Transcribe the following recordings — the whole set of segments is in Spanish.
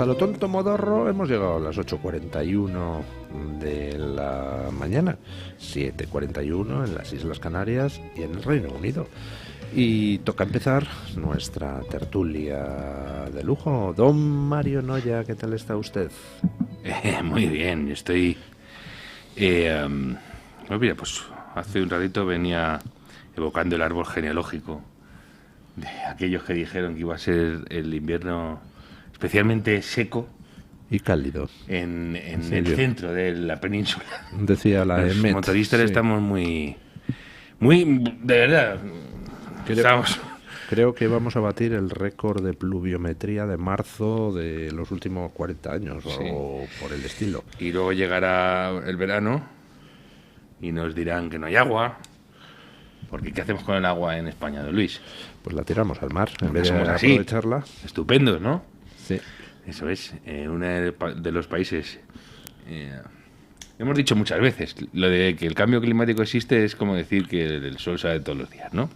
A lo tonto modorro hemos llegado a las 8:41 de la mañana, 7:41 en las Islas Canarias y en el Reino Unido. Y toca empezar nuestra tertulia de lujo. Don Mario Noya, ¿qué tal está usted? Muy bien, estoy... mira, pues hace un ratito venía evocando el árbol genealógico de aquellos que dijeron que iba a ser el invierno especialmente seco y cálido en el centro de la península. Decía la Los EMET. motoristas estamos muy, de verdad, Creo que vamos a batir el récord de pluviometría de marzo de los últimos 40 años o por el estilo. Y luego llegará el verano y nos dirán que no hay agua. Porque ¿qué hacemos con el agua en España, don Luis? Pues la tiramos al mar, en vez de somos así, aprovecharla. Estupendos, ¿no? Sí. Eso es, uno de los países... hemos dicho muchas veces, lo de que el cambio climático existe es como decir que el sol sale todos los días, ¿no?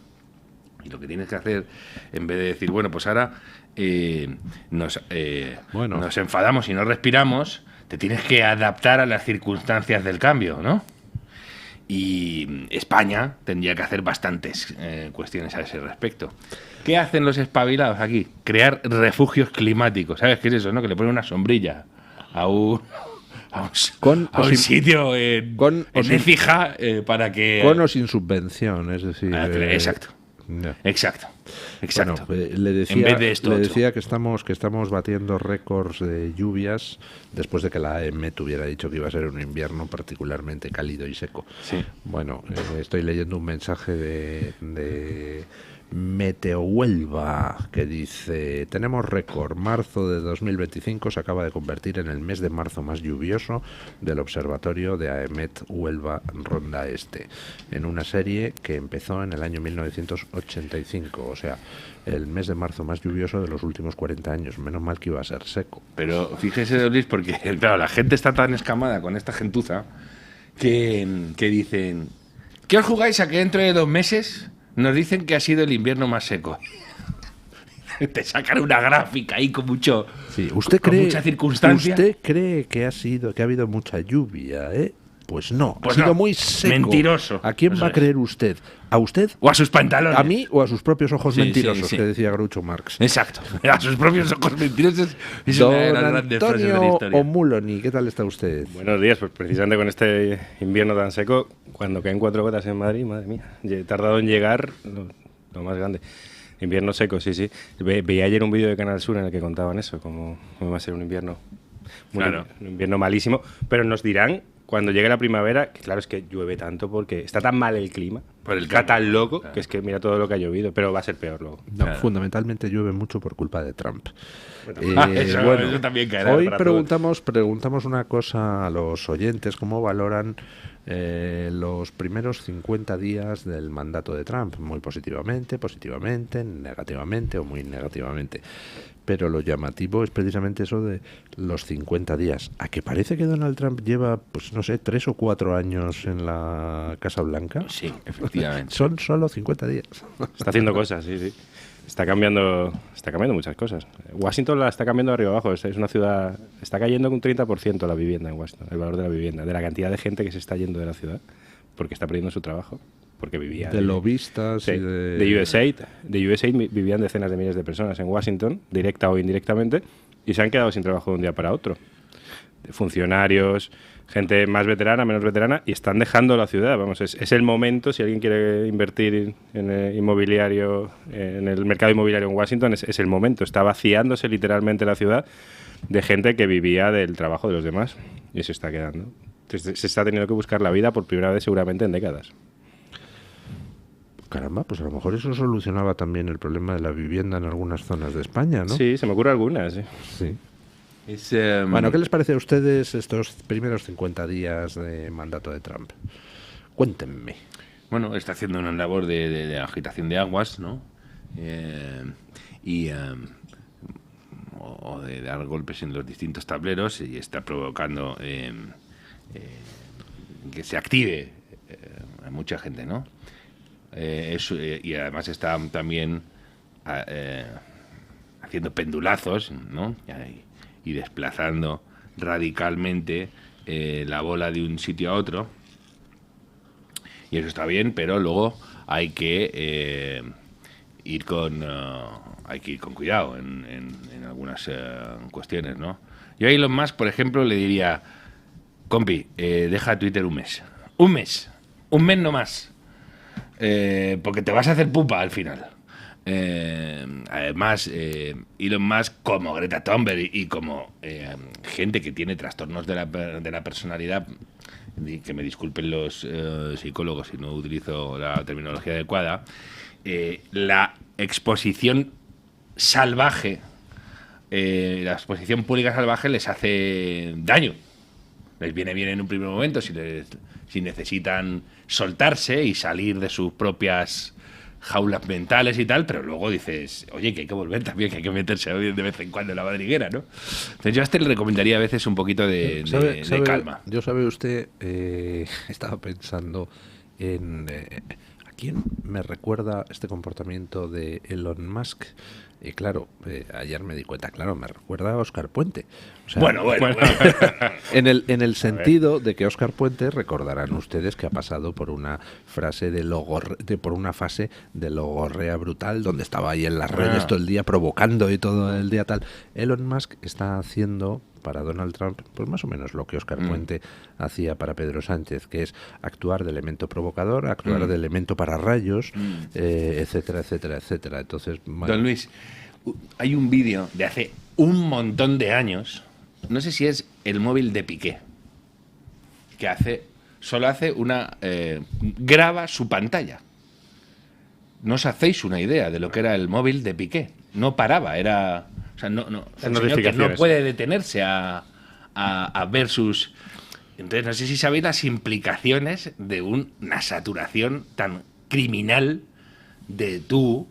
Y lo que tienes que hacer, en vez de decir, bueno, pues ahora nos enfadamos y no respiramos, te tienes que adaptar a las circunstancias del cambio, ¿no? Y España tendría que hacer bastantes cuestiones a ese respecto. ¿Qué hacen los espabilados aquí? Crear refugios climáticos. ¿Sabes qué es eso, no? Que le ponen una sombrilla a un sitio en Écija para que... Con o sin subvención, es decir... Exacto. No. Exacto. Bueno, le decía que estamos batiendo récords de lluvias después de que la EMET hubiera dicho que iba a ser un invierno particularmente cálido y seco. Sí. Bueno, estoy leyendo un mensaje de Meteo Huelva que dice: tenemos récord, marzo de 2025 se acaba de convertir en el mes de marzo más lluvioso del observatorio de AEMET Huelva Ronda Este, en una serie que empezó en el año 1985, o sea, el mes de marzo más lluvioso de los últimos 40 años. Menos mal que iba a ser seco. Pero fíjese, don Luis, porque claro, la gente está tan escamada con esta gentuza que dicen: ¿qué os jugáis a que dentro de 2 meses nos dicen que ha sido el invierno más seco? Te sacan una gráfica ahí con mucho, sí, mucha circunstancia. ¿Usted cree que ha habido mucha lluvia, Pues no, pues ha sido no, muy seco. Mentiroso. ¿A quién va a creer usted? ¿A usted? ¿O a sus pantalones? ¿A mí o a sus propios ojos mentirosos, sí. que decía Groucho Marx? Exacto, a sus propios ojos mentirosos. Es Don una de las grandes frases de la Antonio historia. Omuloni, ¿qué tal está usted? Buenos días, pues precisamente con este invierno tan seco, cuando caen 4 gotas en Madrid, madre mía, he tardado en llegar lo más grande. Invierno seco, sí. Veía ayer un vídeo de Canal Sur en el que contaban eso, cómo va a ser un invierno, un invierno malísimo, pero nos dirán cuando llegue la primavera, que claro, es que llueve tanto porque está tan mal el clima, está tan loco, que es que mira todo lo que ha llovido, pero va a ser peor luego. No, fundamentalmente llueve mucho por culpa de Trump. Eso también caerá. Hoy preguntamos una cosa a los oyentes: ¿cómo valoran los primeros 50 días del mandato de Trump? Muy positivamente, negativamente o muy negativamente. Pero lo llamativo es precisamente eso de los 50 días. ¿A que parece que Donald Trump lleva, pues no sé, 3 o 4 años en la Casa Blanca? Sí, efectivamente. Son solo 50 días. Está haciendo cosas, sí. Está cambiando muchas cosas. Washington la está cambiando de arriba abajo. Es una ciudad... Está cayendo un 30% la vivienda en Washington, el valor de la vivienda, de la cantidad de gente que se está yendo de la ciudad porque está perdiendo su trabajo. Porque vivía... De lobistas y de USAID vivían decenas de miles de personas en Washington, directa o indirectamente, y se han quedado sin trabajo de un día para otro. De funcionarios, gente más veterana, menos veterana, y están dejando la ciudad. Vamos, es el momento, si alguien quiere invertir en el inmobiliario, en el mercado inmobiliario en Washington, es el momento. Está vaciándose literalmente la ciudad de gente que vivía del trabajo de los demás, y se está quedando. Entonces, se está teniendo que buscar la vida por primera vez seguramente en décadas. Caramba, pues a lo mejor eso solucionaba también el problema de la vivienda en algunas zonas de España, ¿no? Sí, se me ocurre algunas, sí. Bueno, ¿qué les parece a ustedes estos primeros 50 días de mandato de Trump? Cuéntenme. Bueno, está haciendo una labor de agitación de aguas, ¿no? O de dar golpes en los distintos tableros, y está provocando que se active a mucha gente, ¿no? Y además está también haciendo pendulazos, ¿no? y desplazando radicalmente la bola de un sitio a otro. Y eso está bien, pero luego hay que ir con cuidado en algunas cuestiones, ¿no? Yo a Elon Musk, por ejemplo, le diría, compi, deja Twitter un mes no más, porque te vas a hacer pupa al final. Además, Elon Musk, como Greta Thunberg y como gente que tiene trastornos de la personalidad, que me disculpen los psicólogos si no utilizo la terminología adecuada, la exposición salvaje, la exposición pública salvaje les hace daño. Les viene bien en un primer momento si necesitan soltarse y salir de sus propias jaulas mentales y tal, pero luego dices, oye, que hay que volver también, que hay que meterse de vez en cuando en la madriguera, ¿no? Entonces yo a este le recomendaría a veces un poquito de calma. Yo, sabe usted, estaba pensando en a quién me recuerda este comportamiento de Elon Musk. Y claro, ayer me di cuenta, claro, me recuerda a Óscar Puente. O sea, Bueno. en el sentido de que Óscar Puente, recordarán ustedes que ha pasado por una fase por una fase de logorrea brutal, donde estaba ahí en las redes todo el día provocando y todo el día tal. Elon Musk está haciendo para Donald Trump, pues más o menos lo que Óscar Puente hacía para Pedro Sánchez, que es actuar de elemento provocador, actuar de elemento para rayos, etcétera, etcétera, etcétera. Entonces, bueno. Don Luis, hay un vídeo de hace un montón de años, no sé si es el móvil de Piqué, que solo hace graba su pantalla. No os hacéis una idea de lo que era el móvil de Piqué. No paraba, era... O sea, no, es un señor que no puede detenerse a ver sus... Entonces, no sé si sabéis las implicaciones de una saturación tan criminal de tu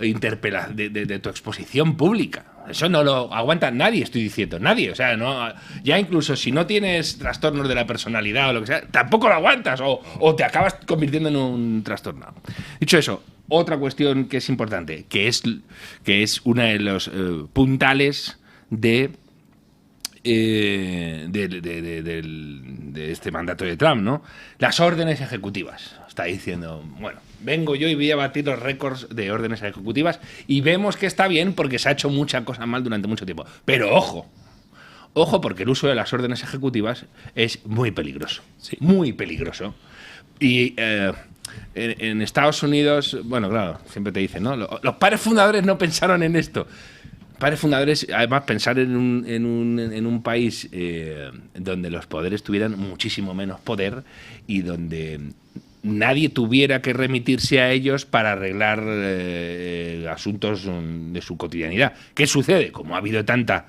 de tu exposición pública. Eso no lo aguanta nadie, estoy diciendo, nadie. O sea, no, ya incluso si no tienes trastornos de la personalidad o lo que sea, tampoco lo aguantas o te acabas convirtiendo en un trastornado. Dicho eso, otra cuestión que es importante, que es una de los puntales de este mandato de Trump, ¿no? Las órdenes ejecutivas. Está diciendo, bueno, vengo yo y voy a batir los récords de órdenes ejecutivas y vemos que está bien porque se ha hecho mucha cosa mal durante mucho tiempo. Pero ojo, porque el uso de las órdenes ejecutivas es muy peligroso. Sí. Muy peligroso. Y en Estados Unidos, bueno, claro, siempre te dicen, ¿no? Los padres fundadores no pensaron en esto. Padres fundadores, además, pensar en un país donde los poderes tuvieran muchísimo menos poder y donde nadie tuviera que remitirse a ellos para arreglar asuntos de su cotidianidad. ¿Qué sucede? Como ha habido tanta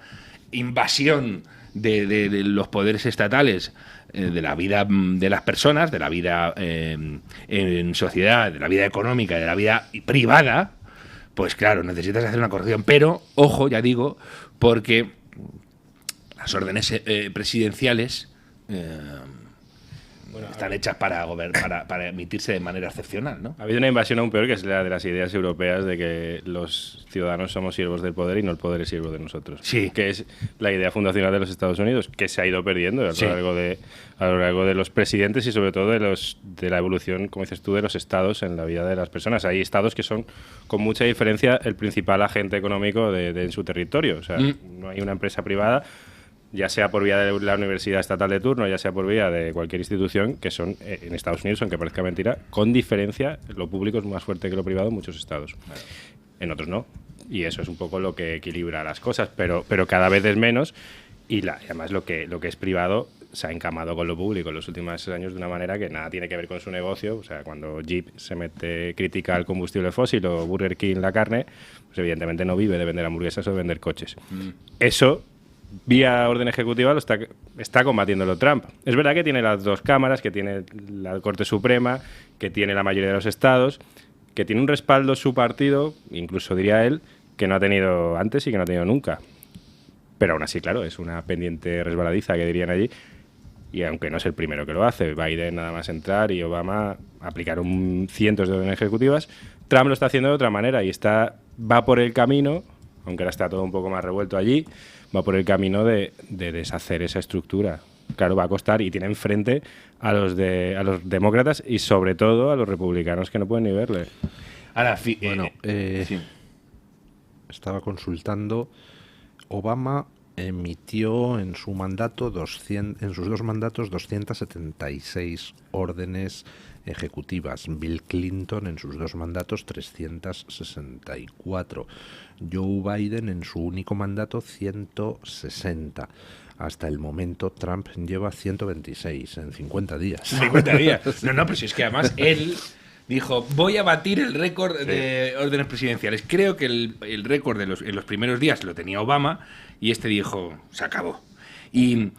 invasión de los poderes estatales, de la vida de las personas, de la vida en sociedad, de la vida económica, de la vida privada, pues claro, necesitas hacer una corrección. Pero, ojo, ya digo, porque las órdenes presidenciales están hechas para emitirse de manera excepcional, ¿no? Ha habido una invasión aún peor, que es la de las ideas europeas de que los ciudadanos somos siervos del poder y no el poder es siervo de nosotros. Sí. Que es la idea fundacional de los Estados Unidos, que se ha ido perdiendo a lo largo de los presidentes y sobre todo de la evolución, como dices tú, de los estados en la vida de las personas. Hay estados que son, con mucha diferencia, el principal agente económico en su territorio. O sea, no hay una empresa privada, ya sea por vía de la universidad estatal de turno, ya sea por vía de cualquier institución, que son, en Estados Unidos, aunque parezca mentira, con diferencia, lo público es más fuerte que lo privado en muchos estados. Claro. En otros no. Y eso es un poco lo que equilibra las cosas, pero cada vez es menos. Y además lo que es privado se ha encamado con lo público en los últimos años de una manera que nada tiene que ver con su negocio. O sea, cuando Jeep critica el combustible fósil o Burger King la carne, pues evidentemente no vive de vender hamburguesas o de vender coches. Eso, vía orden ejecutiva, lo está combatiéndolo Trump. Es verdad que tiene las dos cámaras, que tiene la Corte Suprema, que tiene la mayoría de los estados, que tiene un respaldo su partido, incluso diría él, que no ha tenido antes y que no ha tenido nunca. Pero aún así, claro, es una pendiente resbaladiza, que dirían allí. Y aunque no es el primero que lo hace, Biden nada más entrar y Obama aplicaron cientos de órdenes ejecutivas, Trump lo está haciendo de otra manera y va por el camino aunque ahora está todo un poco más revuelto allí, va por el camino de deshacer esa estructura. Claro, va a costar, y tiene enfrente a los demócratas y sobre todo a los republicanos que no pueden ni verle. Ahora, sí. Estaba consultando. Obama emitió en su mandato en sus 2 mandatos 276 órdenes ejecutivas. Bill Clinton en sus 2 mandatos 364. Joe Biden en su único mandato 160. Hasta el momento Trump lleva 126 en 50 días. 50 días. No, pero si es que además él dijo, voy a batir el récord de órdenes presidenciales. Creo que el récord en los primeros días lo tenía Obama y este dijo, se acabó. Y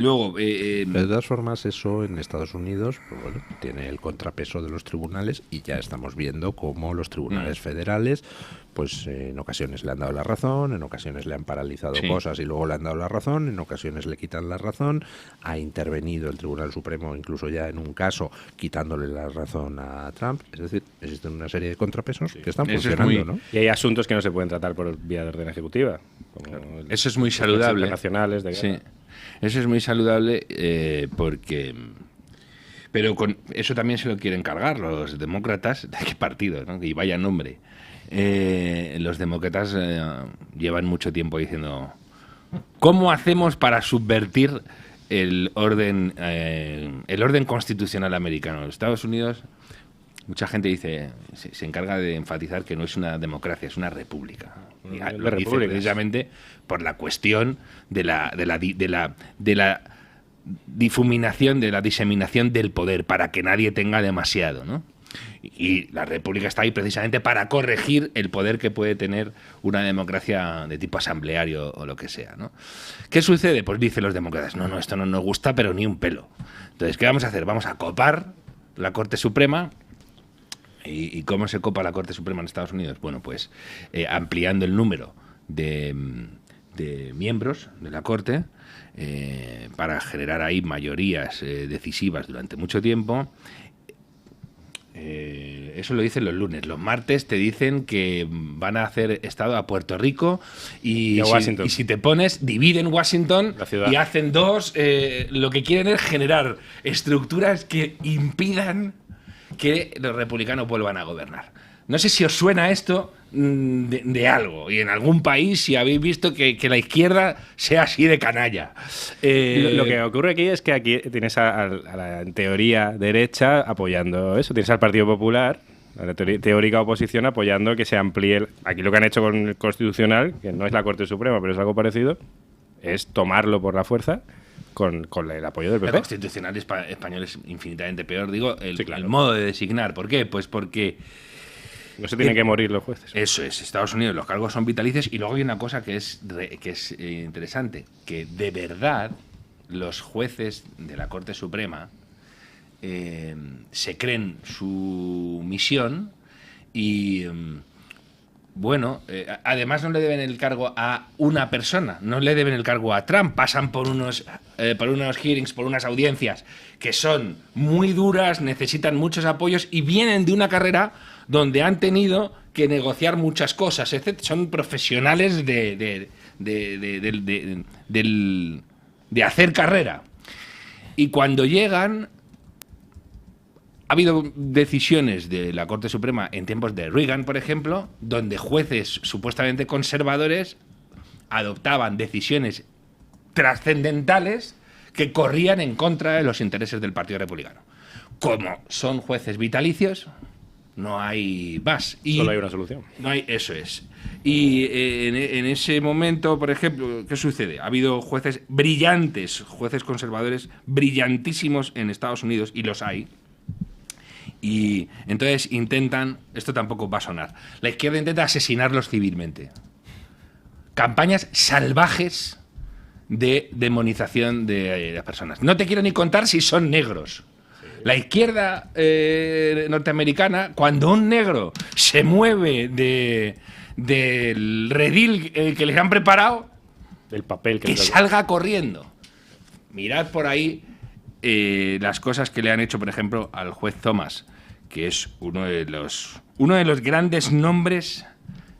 luego... de todas formas, eso en Estados Unidos, pues bueno, tiene el contrapeso de los tribunales y ya estamos viendo cómo los tribunales federales, pues en ocasiones le han dado la razón, en ocasiones le han paralizado cosas y luego le han dado la razón, en ocasiones le quitan la razón. Ha intervenido el Tribunal Supremo incluso ya en un caso quitándole la razón a Trump. Es decir, existen una serie de contrapesos que están funcionando, ¿no? Y hay asuntos que no se pueden tratar por vía de orden ejecutiva. Eso es muy saludable. Nacionales de guerra. Sí. Eso es muy saludable porque... Pero con eso también se lo quieren cargar los demócratas. ¿De qué partido? ¿No? Y vaya nombre. Los demócratas llevan mucho tiempo diciendo ¿cómo hacemos para subvertir el orden constitucional americano? En Estados Unidos mucha gente dice, se encarga de enfatizar que no es una democracia, es una república. Y lo dice precisamente por la cuestión de la difuminación, de la diseminación del poder, para que nadie tenga demasiado, ¿no? Y la república está ahí precisamente para corregir el poder que puede tener una democracia de tipo asambleario o lo que sea, ¿no? ¿Qué sucede? Pues dicen los demócratas, no, esto no nos gusta, pero ni un pelo. Entonces, ¿qué vamos a hacer? Vamos a copar la Corte Suprema. ¿Y cómo se copa la Corte Suprema en Estados Unidos? Bueno, pues ampliando el número de miembros de la Corte para generar ahí mayorías decisivas durante mucho tiempo. Eso lo dicen los lunes. Los martes te dicen que van a hacer estado a Puerto Rico y si te pones, dividen Washington y hacen 2. Lo que quieren es generar estructuras que impidan que los republicanos vuelvan a gobernar. No sé si os suena esto de algo, y en algún país si habéis visto que la izquierda sea así de canalla. Lo que ocurre aquí es que aquí tienes a la en teoría derecha apoyando eso, tienes al Partido Popular, a la teórica oposición apoyando que se amplíe. Aquí lo que han hecho con el Constitucional, que no es la Corte Suprema, pero es algo parecido, es tomarlo por la fuerza. Con el apoyo del PP. El Constitucional español es infinitamente peor. Digo, el modo de designar. ¿Por qué? Pues porque... No se tienen que morir los jueces. Eso es. Estados Unidos los cargos son vitalicios. Y luego hay una cosa que es interesante. Que de verdad los jueces de la Corte Suprema se creen su misión y... Bueno, además no le deben el cargo a una persona, no le deben el cargo a Trump, pasan por unos hearings, por unas audiencias que son muy duras, necesitan muchos apoyos y vienen de una carrera donde han tenido que negociar muchas cosas, etc. Son profesionales de hacer carrera. Y cuando llegan... Ha habido decisiones de la Corte Suprema en tiempos de Reagan, por ejemplo, donde jueces supuestamente conservadores adoptaban decisiones trascendentales que corrían en contra de los intereses del Partido Republicano. Como son jueces vitalicios, no hay más. Solo hay una solución. No hay, eso es. Y en ese momento, por ejemplo, ¿qué sucede? Ha habido jueces brillantes, jueces conservadores brillantísimos en Estados Unidos, y los hay. Y entonces intentan, esto tampoco va a sonar, la izquierda intenta asesinarlos civilmente. Campañas salvajes de demonización de las personas. No te quiero ni contar si son negros. La izquierda norteamericana, cuando un negro se mueve del redil que les han preparado, del papel que salga corriendo. Mirad por ahí las cosas que le han hecho, por ejemplo, al juez Thomas, que es uno de los grandes nombres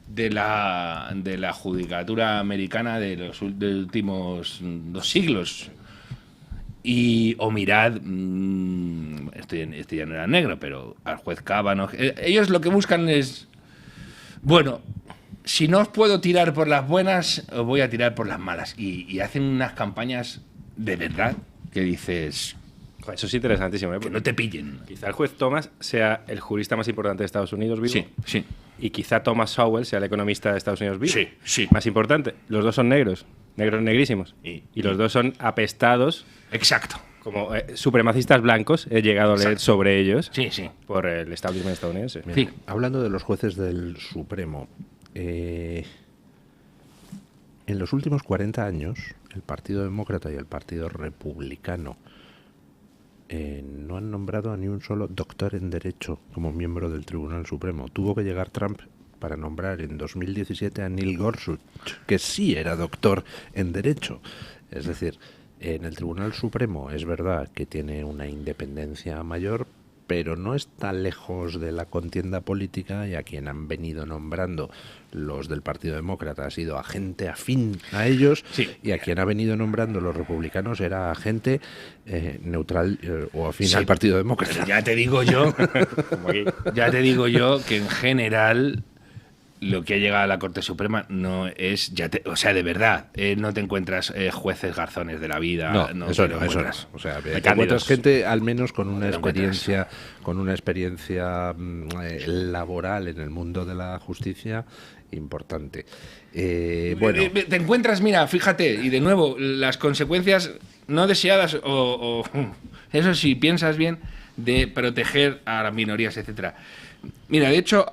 de la judicatura americana de los últimos 2 siglos. O mirad, este ya no era negro, pero al juez Kavanaugh. Ellos lo que buscan es, bueno, si no os puedo tirar por las buenas, os voy a tirar por las malas. Y hacen unas campañas de verdad que dices, Eso es interesantísimo, ¿eh? que no te pillen. Quizá el juez Thomas sea el jurista más importante de Estados Unidos vivo. Sí, sí. Y quizá Thomas Sowell sea el economista de Estados Unidos vivo. Sí, sí. Más importante, los dos son negros negrísimos. Y Los dos son apestados Exacto. como supremacistas blancos. He llegado a leer Exacto. sobre ellos Sí, sí. por el establishment estadounidense. Sí. Hablando de los jueces del Supremo, en los últimos 40 años, el Partido Demócrata y el Partido Republicano no han nombrado a ni un solo doctor en Derecho como miembro del Tribunal Supremo. Tuvo que llegar Trump para nombrar en 2017 a Neil Gorsuch, que sí era doctor en Derecho. Es decir, en el Tribunal Supremo es verdad que tiene una independencia mayor, pero no está lejos de la contienda política, y a quien han venido nombrando los del Partido Demócrata ha sido a gente afín a ellos, Sí. y a quien ha venido nombrando los republicanos era a gente neutral o afín Sí. al Partido Demócrata. Ya te digo yo, Como aquí. ya te digo yo que en general lo que ha llegado a la Corte Suprema no es, o sea, de verdad, no te encuentras jueces garzones de la vida. No, eso te no, lo eso no. encuentras. O sea, te Cándidos. encuentras gente al menos con una Te lo encuentras. experiencia laboral en el mundo de la justicia importante. Bueno, Te encuentras, mira, fíjate, y de nuevo, las consecuencias no deseadas o eso si piensas bien, de proteger a las minorías, etcétera. Mira, de hecho,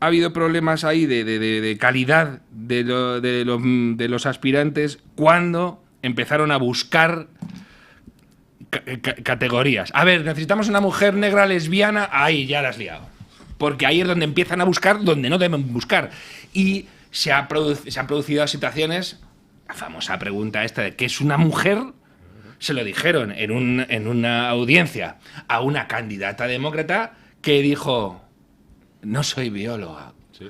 ha habido problemas ahí de calidad de los aspirantes cuando empezaron a buscar categorías. A ver, necesitamos una mujer negra lesbiana, ahí ya la has liado. Porque ahí es donde empiezan a buscar donde no deben buscar. Y se han producido situaciones, la famosa pregunta esta de ¿qué es una mujer? Se lo dijeron en una audiencia a una candidata demócrata que dijo, no soy bióloga. Sí.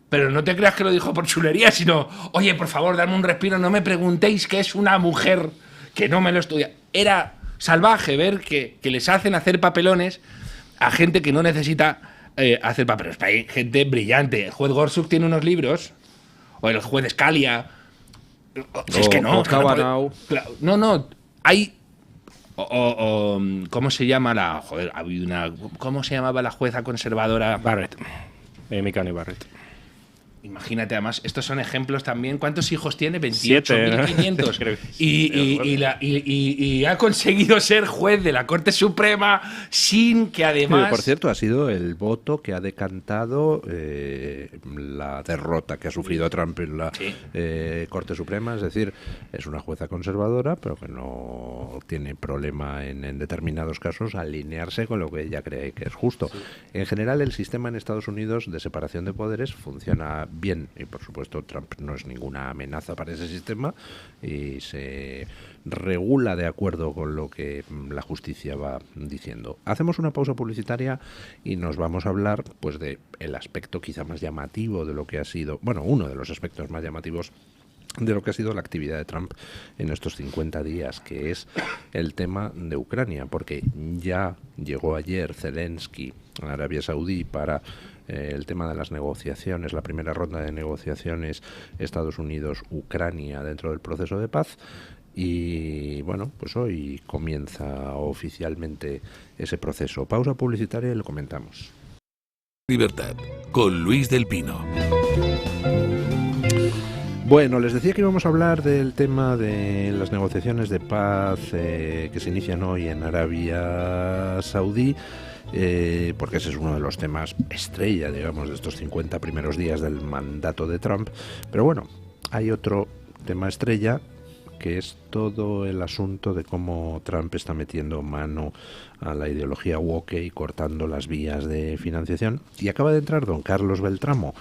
Pero no te creas que lo dijo por chulería, sino, oye, por favor, dame un respiro, no me preguntéis qué es una mujer, que no me lo estudia. Era salvaje ver que les hacen hacer papelones a gente que no necesita hacer papelones. Hay gente brillante. El juez Gorsuch tiene unos libros, o el juez Scalia. Es que no. o Kavanaugh. Claro, no, hay... ¿Cómo se llama la... Joder, ha habido una... ¿Cómo se llamaba la jueza conservadora? Barrett. Amy Coney Barrett. Imagínate, además, estos son ejemplos también. ¿Cuántos hijos tiene? 7, ¿no? 28.500. Creo que sí. Y ha conseguido ser juez de la Corte Suprema sin que además... por cierto, ha sido el voto que ha decantado la derrota que ha sufrido Trump en la Sí. Corte Suprema. Es decir, es una jueza conservadora, pero que no tiene problema en determinados casos alinearse con lo que ella cree que es justo. En general, el sistema en Estados Unidos de separación de poderes funciona bien, y por supuesto Trump no es ninguna amenaza para ese sistema, y se regula de acuerdo con lo que la justicia va diciendo. Hacemos una pausa publicitaria y nos vamos a hablar pues de el aspecto quizá más llamativo de lo que ha sido, bueno, uno de los aspectos más llamativos de lo que ha sido la actividad de Trump en estos 50 días, que es el tema de Ucrania, porque ya llegó ayer Zelensky a Arabia Saudí para el tema de las negociaciones, la primera ronda de negociaciones Estados Unidos-Ucrania dentro del proceso de paz. Y bueno, pues hoy comienza oficialmente ese proceso. Pausa publicitaria y lo comentamos. Libertad, con Luis del Pino. Bueno, les decía que íbamos a hablar del tema de las negociaciones de paz que se inician hoy en Arabia Saudí, porque ese es uno de los temas estrella, digamos, de estos 50 primeros días del mandato de Trump. Pero bueno, hay otro tema estrella, que es todo el asunto de cómo Trump está metiendo mano a la ideología woke y cortando las vías de financiación. Y acaba de entrar don Carlos Beltramo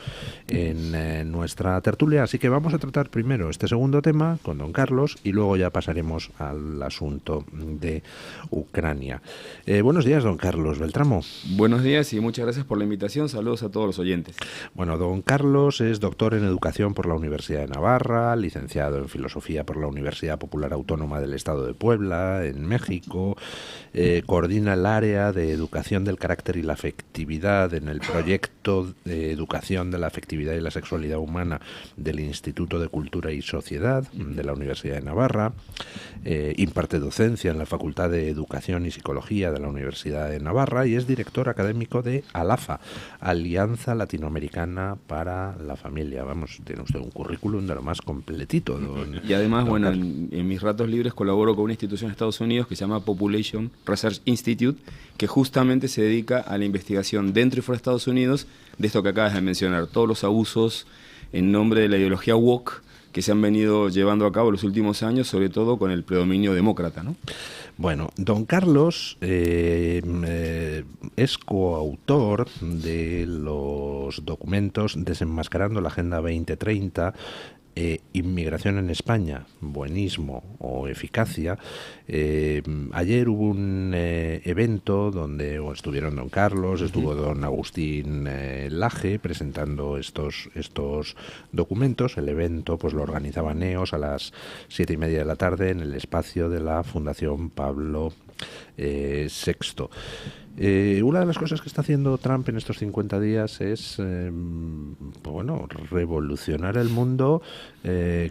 en nuestra tertulia, así que vamos a tratar primero este segundo tema con don Carlos y luego ya pasaremos al asunto de Ucrania. Buenos días, don Carlos Beltramo. Buenos días y muchas gracias por la invitación. Saludos a todos los oyentes. Bueno, don Carlos es doctor en Educación por la Universidad de Navarra, licenciado en Filosofía por la Universidad Popular Autónoma del Estado de Puebla, en México, coordina el área de Educación del Carácter y la Afectividad en el proyecto de Educación de la Afectividad y la Sexualidad Humana del Instituto de Cultura y Sociedad de la Universidad de Navarra, imparte docencia en la Facultad de Educación y Psicología de la Universidad de Navarra y es director académico de ALAFA, Alianza Latinoamericana para la Familia. Vamos, tiene usted un currículum de lo más completito, don. Y además, bueno, en mis ratos libres colaboro con una institución en Estados Unidos que se llama Population Research Institute, que justamente se dedica a la investigación dentro y fuera de Estados Unidos de esto que acabas de mencionar, todos los abusos en nombre de la ideología woke que se han venido llevando a cabo en los últimos años, sobre todo con el predominio demócrata, ¿no? Bueno, don Carlos es coautor de los documentos Desenmascarando la Agenda 2030, Inmigración en España, Buenismo o Eficacia. Ayer hubo un evento donde estuvieron don Carlos, estuvo don Agustín Laje presentando estos documentos. El evento pues lo organizaba NEOS a las 7:30 de la tarde en el espacio de la Fundación Pablo VI. Una de las cosas que está haciendo Trump en estos 50 días es revolucionar el mundo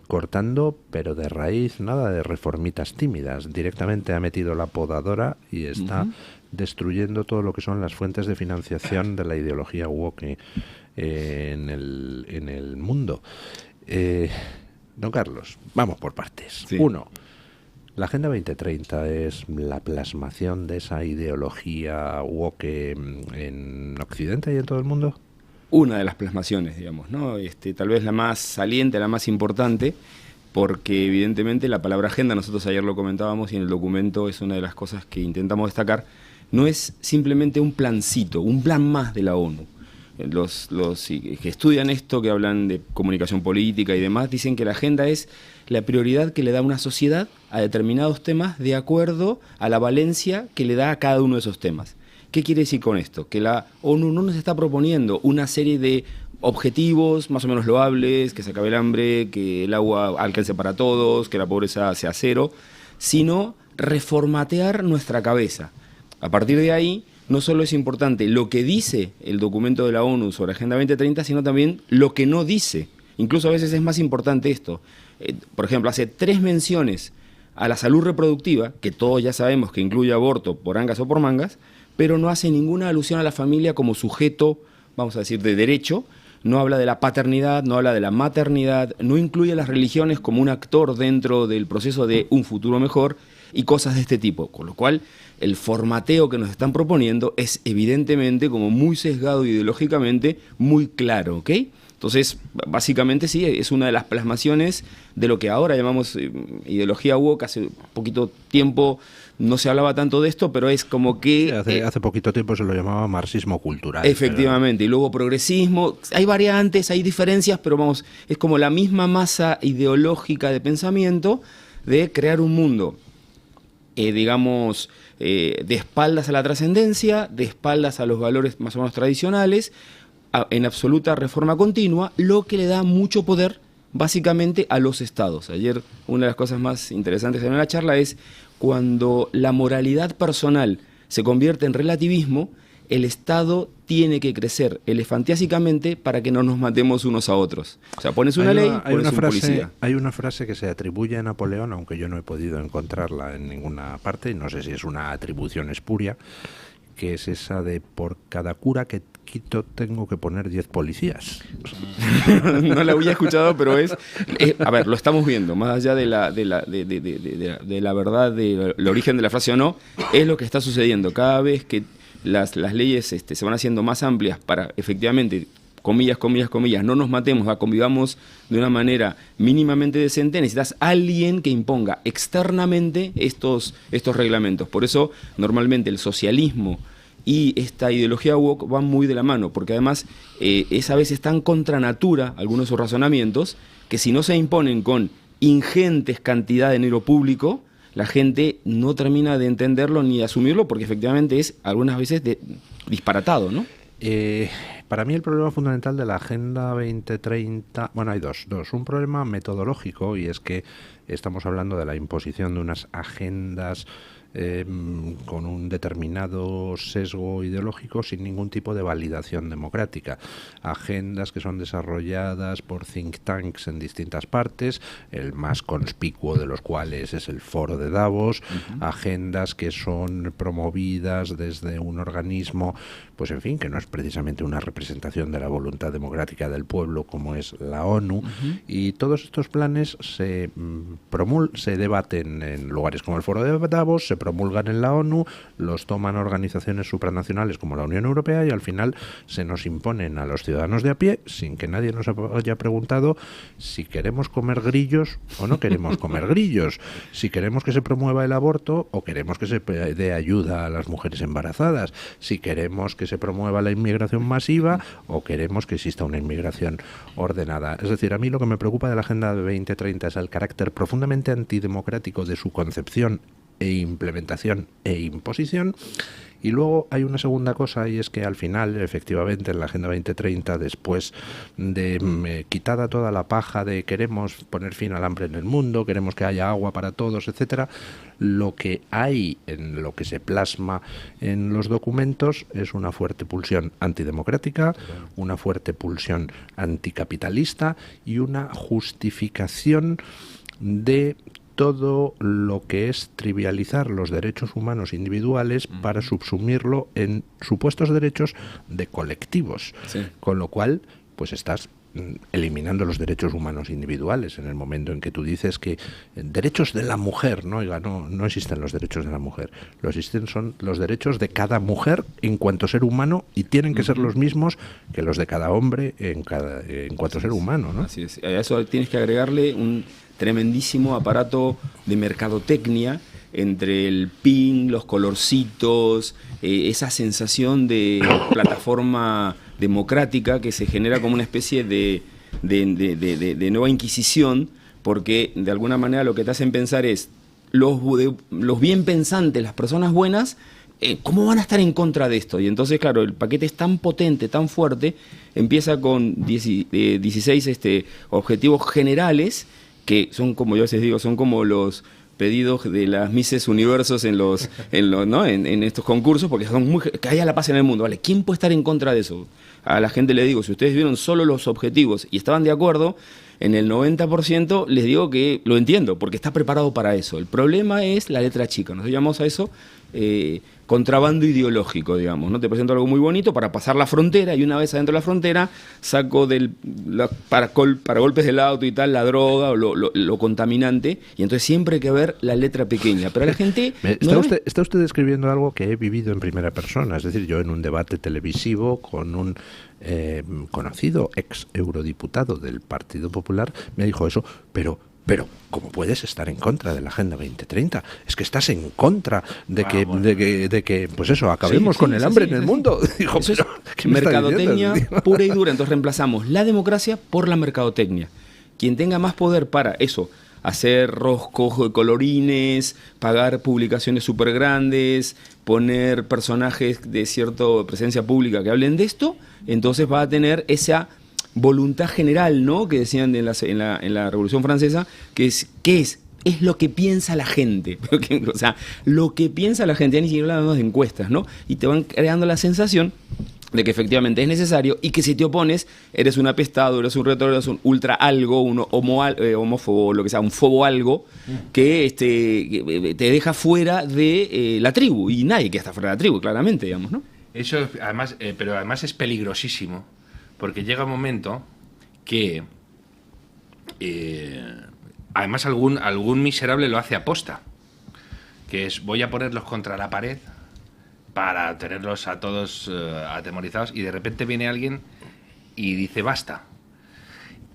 cortando, pero de raíz, nada de reformitas tímidas. Directamente ha metido la podadora y está destruyendo todo lo que son las fuentes de financiación de la ideología woke en el mundo. Don Carlos, vamos por partes. Sí. Uno, la Agenda 2030 es la plasmación de esa ideología woke en Occidente y en todo el mundo. Una de las plasmaciones, digamos, ¿no? Tal vez la más saliente, la más importante, porque evidentemente la palabra agenda, nosotros ayer lo comentábamos y en el documento es una de las cosas que intentamos destacar, no es simplemente un plancito, un plan más de la ONU. Los que estudian esto, que hablan de comunicación política y demás, dicen que la agenda es la prioridad que le da una sociedad a determinados temas de acuerdo a la valencia que le da a cada uno de esos temas. ¿Qué quiere decir con esto? Que la ONU no nos está proponiendo una serie de objetivos más o menos loables, que se acabe el hambre, que el agua alcance para todos, que la pobreza sea cero, sino reformatear nuestra cabeza. A partir de ahí, no solo es importante lo que dice el documento de la ONU sobre Agenda 2030, sino también lo que no dice. Incluso a veces es más importante esto. Por ejemplo, hace 3 menciones a la salud reproductiva, que todos ya sabemos que incluye aborto por angas o por mangas, pero no hace ninguna alusión a la familia como sujeto, vamos a decir, de derecho. No habla de la paternidad, no habla de la maternidad, no incluye a las religiones como un actor dentro del proceso de un futuro mejor y cosas de este tipo. Con lo cual, el formateo que nos están proponiendo es evidentemente como muy sesgado ideológicamente, muy claro, ¿ok? Entonces, básicamente sí, es una de las plasmaciones de lo que ahora llamamos ideología woke. Hace poquito tiempo no se hablaba tanto de esto, pero es como que... Hace poquito tiempo se lo llamaba marxismo cultural. Efectivamente, y luego progresismo. Hay variantes, hay diferencias, pero vamos, es como la misma masa ideológica de pensamiento de crear un mundo, de espaldas a la trascendencia, de espaldas a los valores más o menos tradicionales, en absoluta reforma continua, lo que le da mucho poder básicamente a los estados. Ayer una de las cosas más interesantes en la charla es cuando la moralidad personal se convierte en relativismo, el Estado tiene que crecer elefantiásicamente para que no nos matemos unos a otros. O sea, pones una ley, pones un policía. Hay una frase que se atribuye a Napoleón, aunque yo no he podido encontrarla en ninguna parte, y no sé si es una atribución espuria, que es esa de: por cada cura que quito tengo que poner 10 policías. No la había escuchado, pero a ver, lo estamos viendo, más allá de la verdad, del origen de la frase o no, es lo que está sucediendo. Cada vez que las leyes se van haciendo más amplias para efectivamente comillas, no nos matemos, convivamos de una manera mínimamente decente, necesitas alguien que imponga externamente estos reglamentos. Por eso, normalmente, el socialismo y esta ideología woke van muy de la mano, porque además es a veces tan contra natura algunos de sus razonamientos, que si no se imponen con ingentes cantidades de dinero público, la gente no termina de entenderlo ni de asumirlo, porque efectivamente es algunas veces disparatado, ¿no? Para mí el problema fundamental de la Agenda 2030, bueno, hay dos. Un problema metodológico, y es que estamos hablando de la imposición de unas agendas con un determinado sesgo ideológico sin ningún tipo de validación democrática. Agendas que son desarrolladas por think tanks en distintas partes, el más conspicuo de los cuales es el Foro de Davos, agendas que son promovidas desde un organismo, pues en fin, que no es precisamente una representación de la voluntad democrática del pueblo como es la ONU, y todos estos planes se debaten en lugares como el Foro de Davos, se promulgan en la ONU, los toman organizaciones supranacionales como la Unión Europea y al final se nos imponen a los ciudadanos de a pie sin que nadie nos haya preguntado si queremos comer grillos o no queremos comer grillos, si queremos que se promueva el aborto o queremos que se dé ayuda a las mujeres embarazadas, si queremos que se promueva la inmigración masiva o queremos que exista una inmigración ordenada. Es decir, a mí lo que me preocupa de la Agenda 2030 es el carácter profundamente antidemocrático de su concepción e implementación e imposición. Y luego hay una segunda cosa, y es que al final, efectivamente, en la Agenda 2030, después de quitada toda la paja de queremos poner fin al hambre en el mundo, queremos que haya agua para todos, etcétera, lo que hay, en lo que se plasma en los documentos, es una fuerte pulsión antidemocrática, una fuerte pulsión anticapitalista y una justificación de todo lo que es trivializar los derechos humanos individuales para subsumirlo en supuestos derechos de colectivos. Sí. Con lo cual, pues estás eliminando los derechos humanos individuales en el momento en que tú dices que derechos de la mujer, no, oiga, no existen los derechos de la mujer, lo existen son los derechos de cada mujer en cuanto ser humano y tienen que ser los mismos que los de cada hombre en cuanto ser humano, ¿no? Así es. A eso tienes que agregarle un tremendísimo aparato de mercadotecnia entre el pin, los colorcitos, esa sensación de plataforma democrática que se genera como una especie de nueva inquisición, porque de alguna manera lo que te hacen pensar es los bien pensantes, las personas buenas, ¿cómo van a estar en contra de esto? Y entonces, claro, el paquete es tan potente, tan fuerte, empieza con 16 objetivos generales, que son, como yo a veces digo, son como los pedidos de las Misses Universos en estos concursos, porque son que haya la paz en el mundo. ¿Vale? ¿Quién puede estar en contra de eso? A la gente le digo, si ustedes vieron solo los objetivos y estaban de acuerdo, en el 90% les digo que lo entiendo, porque está preparado para eso. El problema es la letra chica. Nosotros llamamos a eso contrabando ideológico, digamos, ¿no? Te presento algo muy bonito para pasar la frontera y una vez adentro de la frontera saco para golpes del auto y tal, la droga o lo contaminante, y entonces siempre hay que ver la letra pequeña. Pero a la gente... Está usted describiendo algo que he vivido en primera persona, es decir, yo en un debate televisivo con un conocido ex eurodiputado del Partido Popular me dijo eso, pero ¿cómo puedes estar en contra de la Agenda 2030? Es que estás en contra de que pues eso, acabemos con el hambre en el mundo. Dijo, eso es mercadotecnia pura y dura. Entonces reemplazamos la democracia por la mercadotecnia. Quien tenga más poder para eso, hacer roscos de colorines, pagar publicaciones súper grandes, poner personajes de cierta presencia pública que hablen de esto, entonces va a tener esa voluntad general, ¿no?, que decían en la Revolución Francesa, que es lo que piensa la gente. O sea, lo que piensa la gente, ya ni siquiera hablamos de encuestas, ¿no? Y te van creando la sensación de que efectivamente es necesario y que si te opones eres un apestado, eres un retrógrado, eres un ultra algo, un homófobo, lo que sea, un fobo algo que te deja fuera de la tribu, y nadie que está fuera de la tribu, claramente, digamos, ¿no? Eso además, pero además es peligrosísimo, porque llega un momento que además algún miserable lo hace aposta, que es voy a ponerlos contra la pared para tenerlos a todos atemorizados, y de repente viene alguien y dice basta.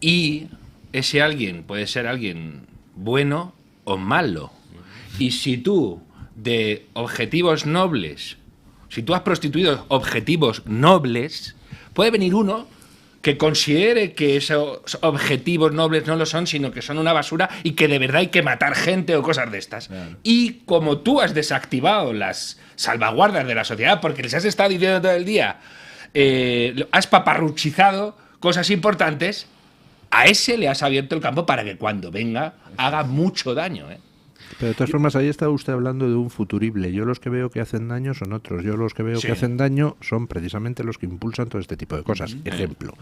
Y ese alguien puede ser alguien bueno o malo. Y si tú, de objetivos nobles, si tú has prostituido objetivos nobles, puede venir uno que considere que esos objetivos nobles no lo son, sino que son una basura y que de verdad hay que matar gente o cosas de estas. Claro. Y como tú has desactivado las salvaguardas de la sociedad porque les has estado diciendo todo el día, has paparruchizado cosas importantes, a ese le has abierto el campo para que cuando venga haga mucho daño, ¿eh? Pero de todas formas, ahí está usted hablando de un futurible. Yo los que veo que hacen daño son otros. Yo los que veo que hacen daño son precisamente los que impulsan todo este tipo de cosas. Ejemplo,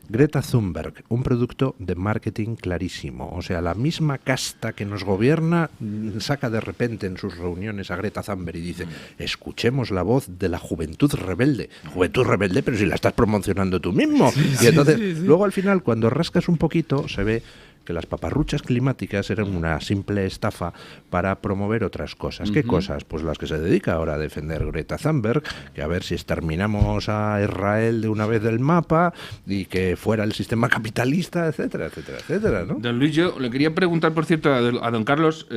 Greta Thunberg, un producto de marketing clarísimo. O sea, la misma casta que nos gobierna saca de repente en sus reuniones a Greta Thunberg y dice, escuchemos la voz de la juventud rebelde. Juventud rebelde, pero si la estás promocionando tú mismo. Y entonces, luego al final, cuando rascas un poquito, se ve que las paparruchas climáticas eran una simple estafa para promover otras cosas. ¿Qué cosas? Pues las que se dedica ahora a defender Greta Thunberg, que a ver si exterminamos a Israel de una vez del mapa y que fuera el sistema capitalista, etcétera, etcétera, etcétera, ¿no? Don Luis, yo le quería preguntar, por cierto, a don Carlos,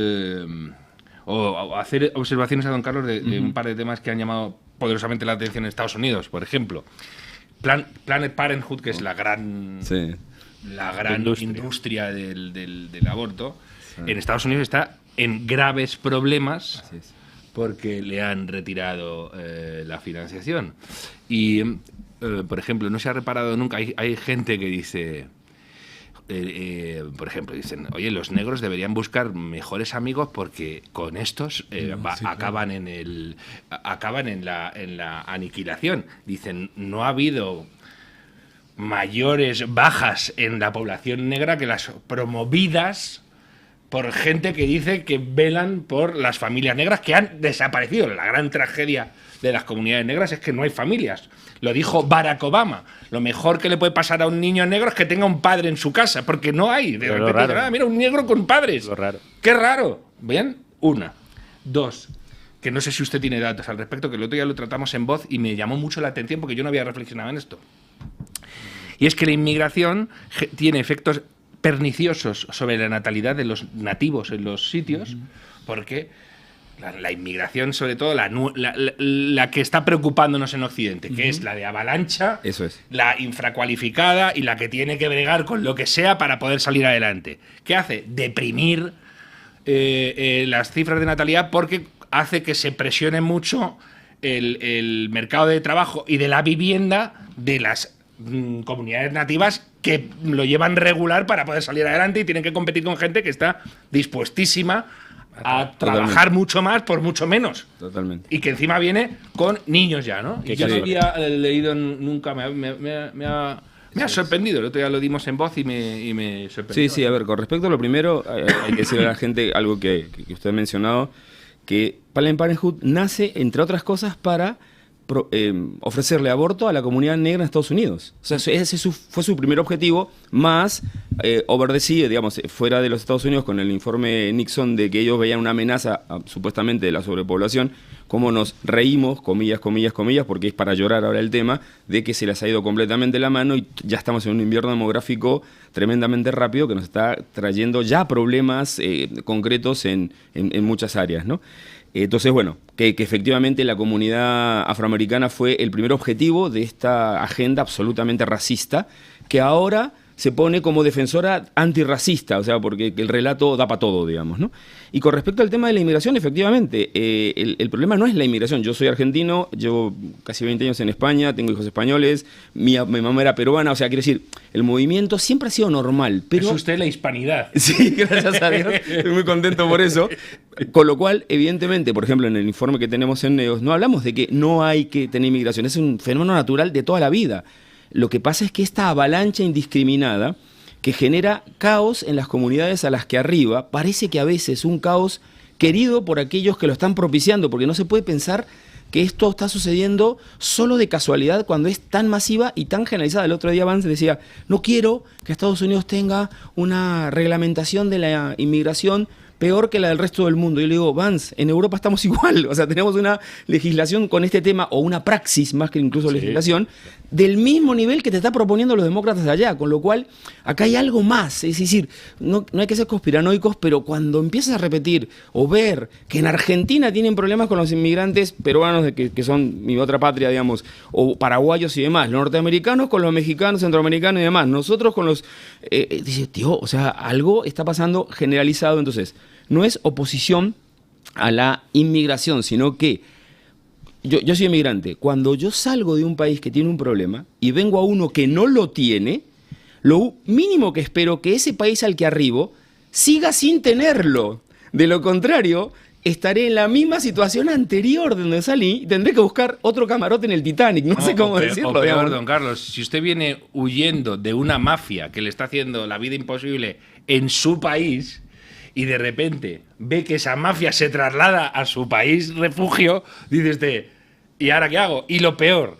o hacer observaciones a don Carlos de un par de temas que han llamado poderosamente la atención en Estados Unidos, por ejemplo. Planned Parenthood, que es la gran... Sí. La gran industria del aborto, en Estados Unidos está en graves problemas porque le han retirado la financiación. Y, por ejemplo, no se ha reparado nunca, hay gente que dice, por ejemplo, dicen, oye, los negros deberían buscar mejores amigos porque con estos acaban en la aniquilación. Dicen, no ha habido mayores bajas en la población negra que las promovidas por gente que dice que velan por las familias negras que han desaparecido. La gran tragedia de las comunidades negras es que no hay familias. Lo dijo Barack Obama. Lo mejor que le puede pasar a un niño negro es que tenga un padre en su casa, porque no hay. De repente, mira, un negro con padres. Lo raro. ¡Qué raro! ¿Bien? Una. Dos, que no sé si usted tiene datos al respecto, que el otro día lo tratamos en Voz y me llamó mucho la atención porque yo no había reflexionado en esto. Y es que la inmigración tiene efectos perniciosos sobre la natalidad de los nativos en los sitios, porque la inmigración, sobre todo la que está preocupándonos en Occidente, que es la de avalancha, eso es, la infracualificada y la que tiene que bregar con lo que sea para poder salir adelante. ¿Qué hace? Deprimir las cifras de natalidad porque hace que se presione mucho el mercado de trabajo y de la vivienda de las comunidades nativas que lo llevan regular para poder salir adelante y tienen que competir con gente que está dispuestísima a trabajar mucho más por mucho menos. Totalmente. Y que encima viene con niños ya, ¿no? Y yo no había leído nunca, me ha sorprendido. El otro día lo dimos en Voz y me sorprendió. Sí, a ver, con respecto a lo primero, hay que decirle a la gente algo que usted ha mencionado, que Planned Parenthood nace, entre otras cosas, para ofrecerle aborto a la comunidad negra en Estados Unidos. O sea, ese fue su primer objetivo, más over the sea, digamos, fuera de los Estados Unidos, con el informe Nixon de que ellos veían una amenaza supuestamente de la sobrepoblación, como nos reímos, comillas, comillas, comillas, porque es para llorar ahora el tema, de que se les ha ido completamente la mano y ya estamos en un invierno demográfico tremendamente rápido que nos está trayendo ya problemas concretos en muchas áreas, ¿no? Entonces, bueno, que efectivamente la comunidad afroamericana fue el primer objetivo de esta agenda absolutamente racista, que ahora se pone como defensora antirracista, o sea, porque el relato da para todo, digamos, ¿no? Y con respecto al tema de la inmigración, efectivamente, el problema no es la inmigración. Yo soy argentino, llevo casi 20 años en España, tengo hijos españoles, mi mamá era peruana, o sea, quiero decir, el movimiento siempre ha sido normal, pero... Es usted la hispanidad. Sí, gracias a Dios, estoy muy contento por eso. Con lo cual, evidentemente, por ejemplo, en el informe que tenemos en NEOS, no hablamos de que no hay que tener inmigración, es un fenómeno natural de toda la vida. Lo que pasa es que esta avalancha indiscriminada que genera caos en las comunidades a las que arriba, parece que a veces un caos querido por aquellos que lo están propiciando, porque no se puede pensar que esto está sucediendo solo de casualidad cuando es tan masiva y tan generalizada. El otro día Vance decía, no quiero que Estados Unidos tenga una reglamentación de la inmigración peor que la del resto del mundo. Yo le digo, Vance, en Europa estamos igual. O sea, tenemos una legislación con este tema, o una praxis, más que incluso legislación, del mismo nivel que te está proponiendo los demócratas de allá. Con lo cual, acá hay algo más. Es decir, no hay que ser conspiranoicos, pero cuando empiezas a repetir o ver que en Argentina tienen problemas con los inmigrantes peruanos, que son mi otra patria, digamos, o paraguayos y demás, los norteamericanos con los mexicanos, centroamericanos y demás, nosotros con los... dices, tío, o sea, algo está pasando generalizado. Entonces, no es oposición a la inmigración, sino que yo soy inmigrante. Cuando yo salgo de un país que tiene un problema y vengo a uno que no lo tiene, lo mínimo que espero que ese país al que arribo siga sin tenerlo. De lo contrario, estaré en la misma situación anterior de donde salí y tendré que buscar otro camarote en el Titanic. No sé cómo decirlo. O peor, don Carlos, si usted viene huyendo de una mafia que le está haciendo la vida imposible en su país y de repente ve que esa mafia se traslada a su país refugio, dice usted, ¿y ahora qué hago? Y lo peor,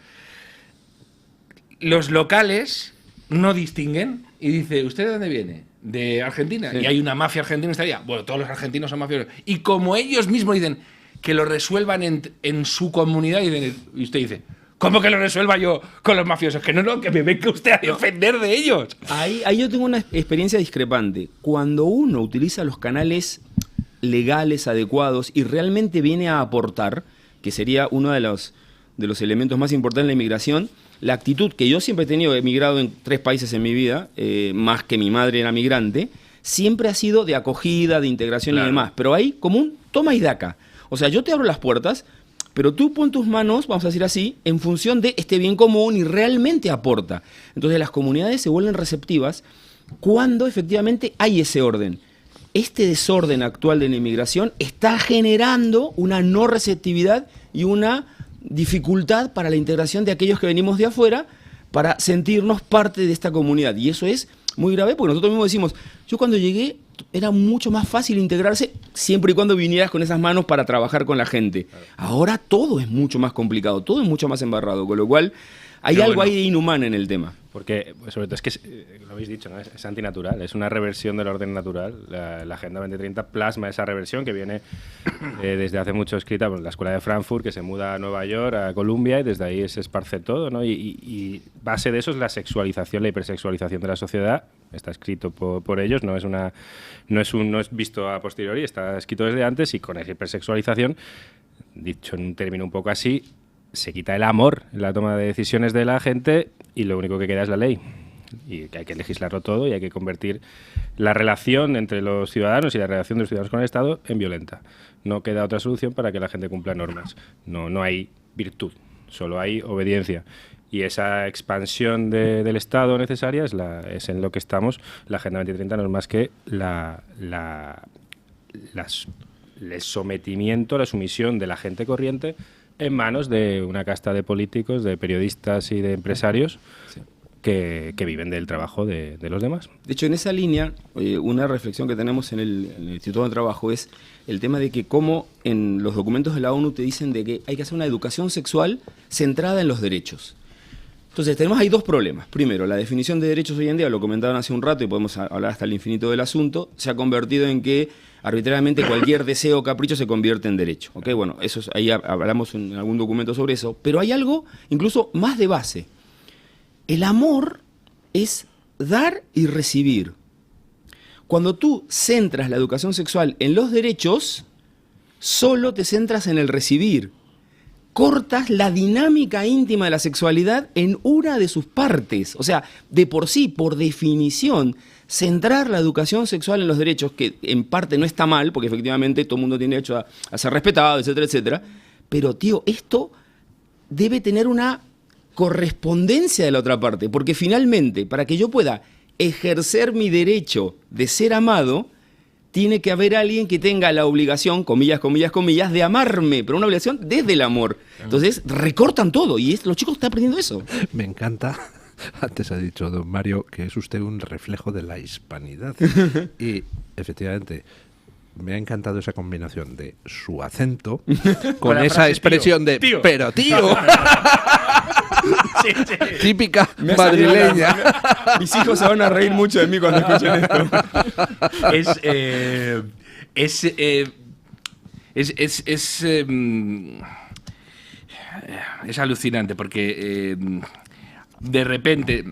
los locales no distinguen y dice, ¿usted de dónde viene? De Argentina. Sí. Y hay una mafia argentina estaría. Bueno, todos los argentinos son mafiosos. Y como ellos mismos dicen que lo resuelvan en su comunidad, y usted dice, ¿cómo que lo resuelva yo con los mafiosos? Que no, que me venga usted a defender de ellos. Ahí yo tengo una experiencia discrepante. Cuando uno utiliza los canales legales adecuados y realmente viene a aportar, que sería uno de los elementos más importantes de la inmigración, la actitud que yo siempre he tenido, he emigrado en 3 países en mi vida, más que mi madre era migrante, siempre ha sido de acogida, de integración y demás. Pero hay como un toma y daca. O sea, yo te abro las puertas, pero tú pon tus manos, vamos a decir así, en función de este bien común y realmente aporta. Entonces las comunidades se vuelven receptivas cuando efectivamente hay ese orden. Este desorden actual de la inmigración está generando una no receptividad y una dificultad para la integración de aquellos que venimos de afuera para sentirnos parte de esta comunidad. Y eso es muy grave porque nosotros mismos decimos, yo cuando llegué era mucho más fácil integrarse siempre y cuando vinieras con esas manos para trabajar con la gente. Ahora todo es mucho más complicado, todo es mucho más embarrado, con lo cual hay algo ahí de inhumano en el tema. Porque, sobre todo, es que, lo habéis dicho, ¿no? Es antinatural, es una reversión del orden natural. La Agenda 2030 plasma esa reversión que viene desde hace mucho escrita por la Escuela de Frankfurt, que se muda a Nueva York, a Columbia, y desde ahí se esparce todo, ¿no? Y base de eso es la sexualización, la hipersexualización de la sociedad. Está escrito por ellos, no es visto a posteriori, está escrito desde antes, y con esa hipersexualización, dicho en un término un poco así, se quita el amor en la toma de decisiones de la gente y lo único que queda es la ley. Y que hay que legislarlo todo y hay que convertir la relación entre los ciudadanos y la relación de los ciudadanos con el Estado en violenta. No queda otra solución para que la gente cumpla normas. No hay virtud, solo hay obediencia. Y esa expansión del Estado necesaria es en lo que estamos. La Agenda 2030 no es más que el sometimiento, la sumisión de la gente corriente en manos de una casta de políticos, de periodistas y de empresarios que viven del trabajo de los demás. De hecho, en esa línea, una reflexión que tenemos en el Instituto de Trabajo es el tema de que cómo en los documentos de la ONU te dicen de que hay que hacer una educación sexual centrada en los derechos. Entonces, tenemos ahí 2 problemas. Primero, la definición de derechos hoy en día, lo comentaban hace un rato y podemos hablar hasta el infinito del asunto, se ha convertido en que arbitrariamente cualquier deseo o capricho se convierte en derecho. ¿Okay? Bueno, ahí hablamos en algún documento sobre eso, pero hay algo incluso más de base. El amor es dar y recibir. Cuando tú centras la educación sexual en los derechos, solo te centras en el recibir. Cortas la dinámica íntima de la sexualidad en una de sus partes. O sea, de por sí, por definición, centrar la educación sexual en los derechos, que en parte no está mal, porque efectivamente todo el mundo tiene derecho a ser respetado, etcétera, etcétera. Pero, tío, esto debe tener una correspondencia de la otra parte, porque finalmente, para que yo pueda ejercer mi derecho de ser amado, tiene que haber alguien que tenga la obligación, comillas, comillas, comillas, de amarme, pero una obligación desde el amor. Entonces, recortan todo y los chicos están aprendiendo eso. Me encanta. Antes ha dicho don Mario que es usted un reflejo de la hispanidad. Y, efectivamente, me ha encantado esa combinación de su acento con esa expresión de tío. Pero tío. Sí. Típica madrileña. Mis hijos se van a reír mucho de mí cuando escuchen esto. es alucinante porque de repente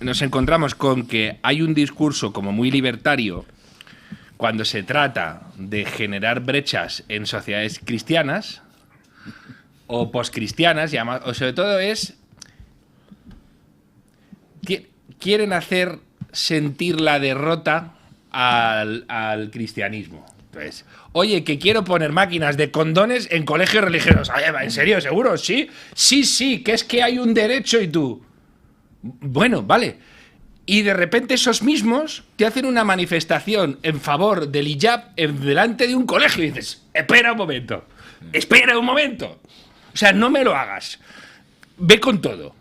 nos encontramos con que hay un discurso como muy libertario cuando se trata de generar brechas en sociedades cristianas o poscristianas, o sobre todo quieren hacer sentir la derrota al cristianismo. Entonces, oye, que quiero poner máquinas de condones en colegios religiosos. Ay, ¿en serio? ¿Seguro? ¿Sí? Sí, que es que hay un derecho y tú... Bueno, vale. Y de repente esos mismos te hacen una manifestación en favor del hijab delante de un colegio y dices, espera un momento. O sea, no me lo hagas. Ve con todo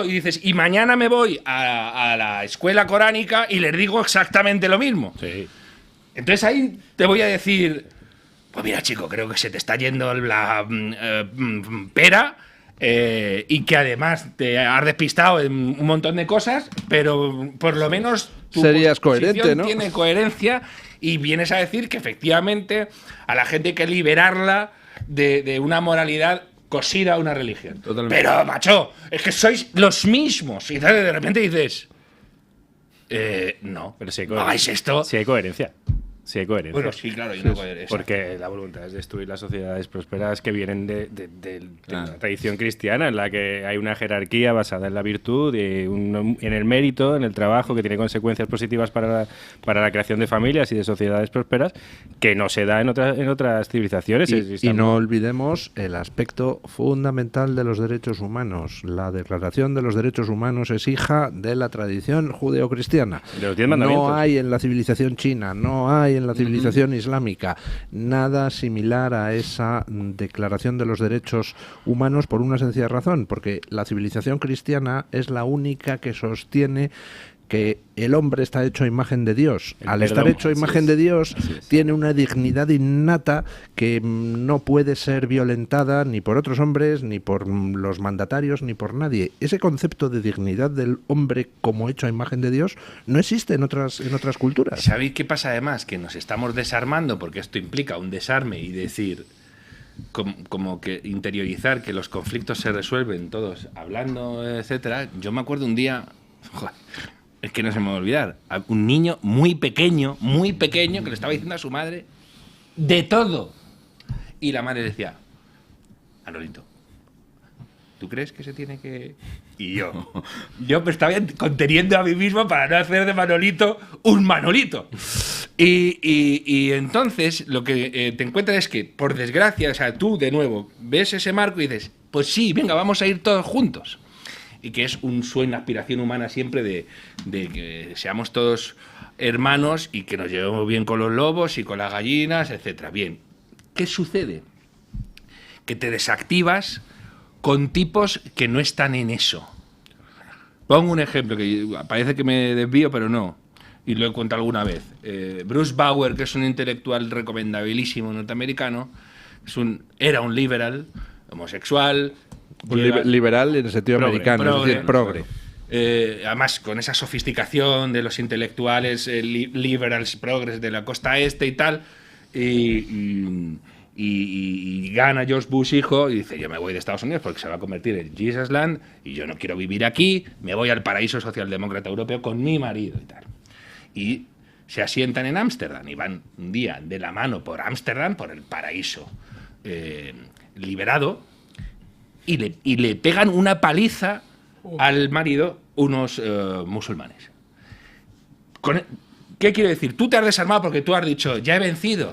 y dices, y mañana me voy a la escuela coránica y les digo exactamente lo mismo. Sí. Entonces ahí te voy a decir, pues mira, chico, creo que se te está yendo la pera y que además te has despistado en un montón de cosas, pero por lo menos tu serías coherente, ¿no? Tiene coherencia y vienes a decir que efectivamente a la gente hay que liberarla de una moralidad cosida a una religión. Totalmente. Pero, macho, es que sois los mismos. Y de repente dices... no, Pero si hay no hagáis esto. Si hay coherencia. Sí, hay coherencia. Bueno, sí, claro, hay una coherencia. Porque la voluntad es destruir las sociedades prósperas que vienen de una tradición cristiana en la que hay una jerarquía basada en la virtud, en el mérito, en el trabajo, que tiene consecuencias positivas para la creación de familias y de sociedades prósperas, que no se da en otras civilizaciones. Y no olvidemos el aspecto fundamental de los derechos humanos. La Declaración de los Derechos Humanos es hija de la tradición judeocristiana. De los 10 mandamientos. No hay en la civilización china, no hay en la civilización islámica nada similar a esa Declaración de los Derechos Humanos, por una sencilla razón, porque la civilización cristiana es la única que sostiene que el hombre está hecho a imagen de Dios. Al estar hecho a imagen de Dios, tiene una dignidad innata que no puede ser violentada ni por otros hombres, ni por los mandatarios, ni por nadie. Ese concepto de dignidad del hombre como hecho a imagen de Dios no existe en otras culturas. ¿Sabéis qué pasa además? Que nos estamos desarmando, porque esto implica un desarme y decir, como que interiorizar que los conflictos se resuelven todos hablando, etcétera. Yo me acuerdo un día... Joder, es que no se me va a olvidar. Un niño muy pequeño, que le estaba diciendo a su madre de todo. Y la madre decía, Manolito, ¿tú crees que se tiene que...? Y yo me estaba conteniendo a mí mismo para no hacer de Manolito un Manolito. Y entonces lo que te encuentras es que, por desgracia, o sea, tú de nuevo ves ese marco y dices, pues sí, venga, vamos a ir todos juntos. Y que es un sueño, una aspiración humana siempre de que seamos todos hermanos y que nos llevemos bien con los lobos y con las gallinas, etcétera. Bien, ¿qué sucede? Que te desactivas con tipos que no están en eso. Pongo un ejemplo, que parece que me desvío, pero no, y lo he contado alguna vez. Bruce Bauer, que es un intelectual recomendabilísimo norteamericano, era un liberal, homosexual... liberal en el sentido americano, es decir, progre. Además, con esa sofisticación de los intelectuales liberals progres de la costa este y tal, y gana George Bush hijo y dice, yo me voy de Estados Unidos porque se va a convertir en Jesus Land y yo no quiero vivir aquí, me voy al paraíso socialdemócrata europeo con mi marido y tal. Y se asientan en Ámsterdam y van un día de la mano por Ámsterdam, por el paraíso liberado, y le pegan una paliza al marido unos musulmanes. ¿Qué quiero decir? Tú te has desarmado porque tú has dicho, ya he vencido.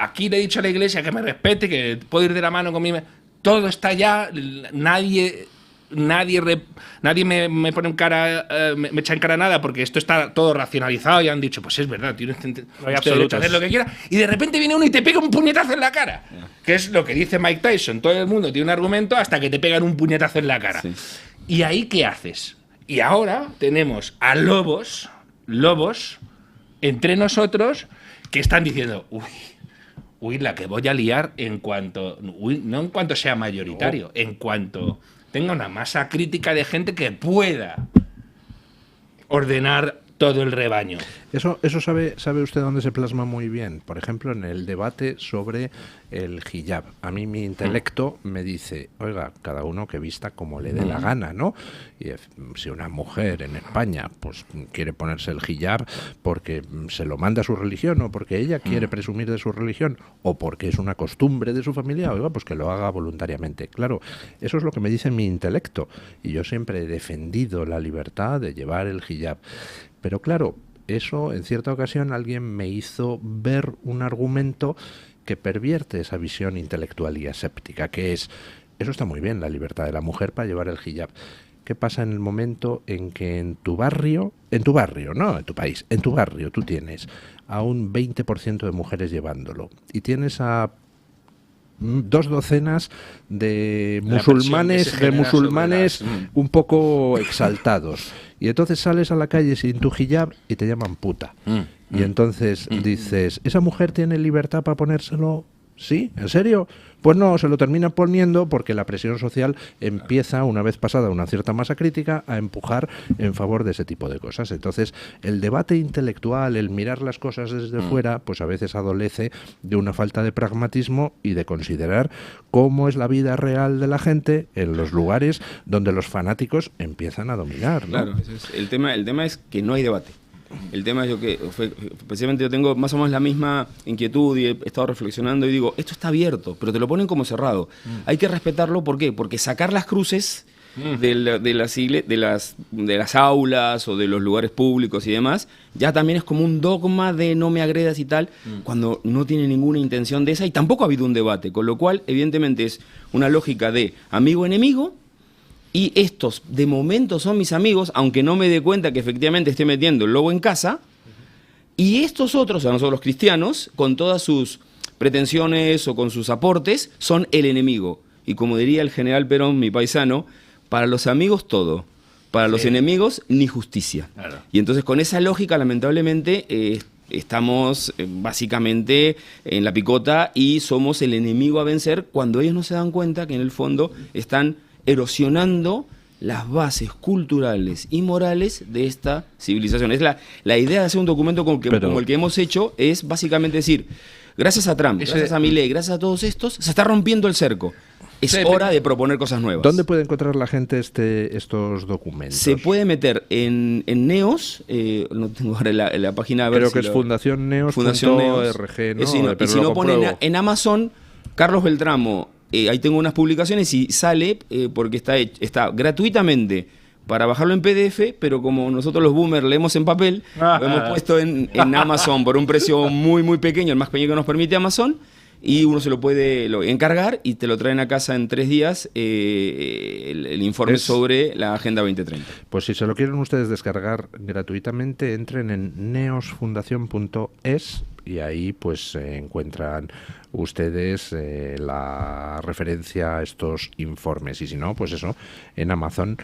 Aquí le he dicho a la iglesia que me respete, que puedo ir de la mano con mi... Todo está ya, nadie me pone en cara, me echa en cara nada porque esto está todo racionalizado y han dicho, pues es verdad, tienes derecho a hacer lo que quiera. Y de repente viene uno y te pega un puñetazo en la cara. Que es lo que dice Mike Tyson. Todo el mundo tiene un argumento hasta que te pegan un puñetazo en la cara. Sí. ¿Y ahí qué haces? Y ahora tenemos a lobos entre nosotros que están diciendo, uy, la que voy a liar no en cuanto sea mayoritario, en cuanto tenga una masa crítica de gente que pueda ordenar todo el rebaño. Eso sabe usted dónde se plasma muy bien. Por ejemplo, en el debate sobre el hijab. A mí mi intelecto me dice, oiga, cada uno que vista como le dé la gana, ¿no? Y si una mujer en España pues quiere ponerse el hijab porque se lo manda a su religión o porque ella quiere presumir de su religión o porque es una costumbre de su familia, oiga, pues que lo haga voluntariamente. Claro, eso es lo que me dice mi intelecto. Y yo siempre he defendido la libertad de llevar el hijab. Pero claro, eso en cierta ocasión alguien me hizo ver un argumento que pervierte esa visión intelectual y aséptica, que es, eso está muy bien, la libertad de la mujer para llevar el hijab. ¿Qué pasa en el momento en que en tu barrio, no en tu país, en tu barrio tú tienes a un 20% de mujeres llevándolo y tienes a 2 docenas de musulmanes un poco exaltados? Y entonces sales a la calle sin tu hijab y te llaman puta. Y entonces dices, ¿esa mujer tiene libertad para ponérselo? ¿Sí? ¿En serio? Pues no, se lo termina poniendo porque la presión social empieza, una vez pasada una cierta masa crítica, a empujar en favor de ese tipo de cosas. Entonces, el debate intelectual, el mirar las cosas desde fuera, pues a veces adolece de una falta de pragmatismo y de considerar cómo es la vida real de la gente en los lugares donde los fanáticos empiezan a dominar, ¿no? Claro, el tema es que no hay debate. El tema es precisamente yo tengo más o menos la misma inquietud y he estado reflexionando y digo, esto está abierto, pero te lo ponen como cerrado. Hay que respetarlo, ¿por qué? Porque sacar las cruces de las aulas o de los lugares públicos y demás, ya también es como un dogma de no me agredas y tal, cuando no tiene ninguna intención de esa y tampoco ha habido un debate, con lo cual evidentemente es una lógica de amigo-enemigo. Y estos, de momento, son mis amigos, aunque no me dé cuenta que efectivamente esté metiendo el lobo en casa. Y estos otros, a nosotros los cristianos, con todas sus pretensiones o con sus aportes, son el enemigo. Y como diría el general Perón, mi paisano, para los amigos todo, para los enemigos ni justicia. Claro. Y entonces con esa lógica, lamentablemente, estamos básicamente en la picota y somos el enemigo a vencer cuando ellos no se dan cuenta que en el fondo están erosionando las bases culturales y morales de esta civilización. Es la idea de hacer un documento como el que hemos hecho es básicamente decir, gracias a Trump, gracias a Milei, gracias a todos estos, se está rompiendo el cerco. Es hora de proponer cosas nuevas. ¿Dónde puede encontrar la gente estos documentos? Se puede meter en Neos, no tengo ahora la página. Creo que es fundacionneos.org, ¿no? Y si no ponen en Amazon, Carlos Beltramo, ahí tengo unas publicaciones y sale porque está gratuitamente para bajarlo en PDF, pero como nosotros los boomers leemos en papel, lo hemos puesto en Amazon por un precio muy muy pequeño, el más pequeño que nos permite Amazon, y uno se lo puede encargar y te lo traen a casa en 3 días el informe sobre la Agenda 2030. Pues si se lo quieren ustedes descargar gratuitamente, entren en neosfundación.es y ahí pues encuentran ustedes la referencia a estos informes. Y si no, pues eso, en Amazon,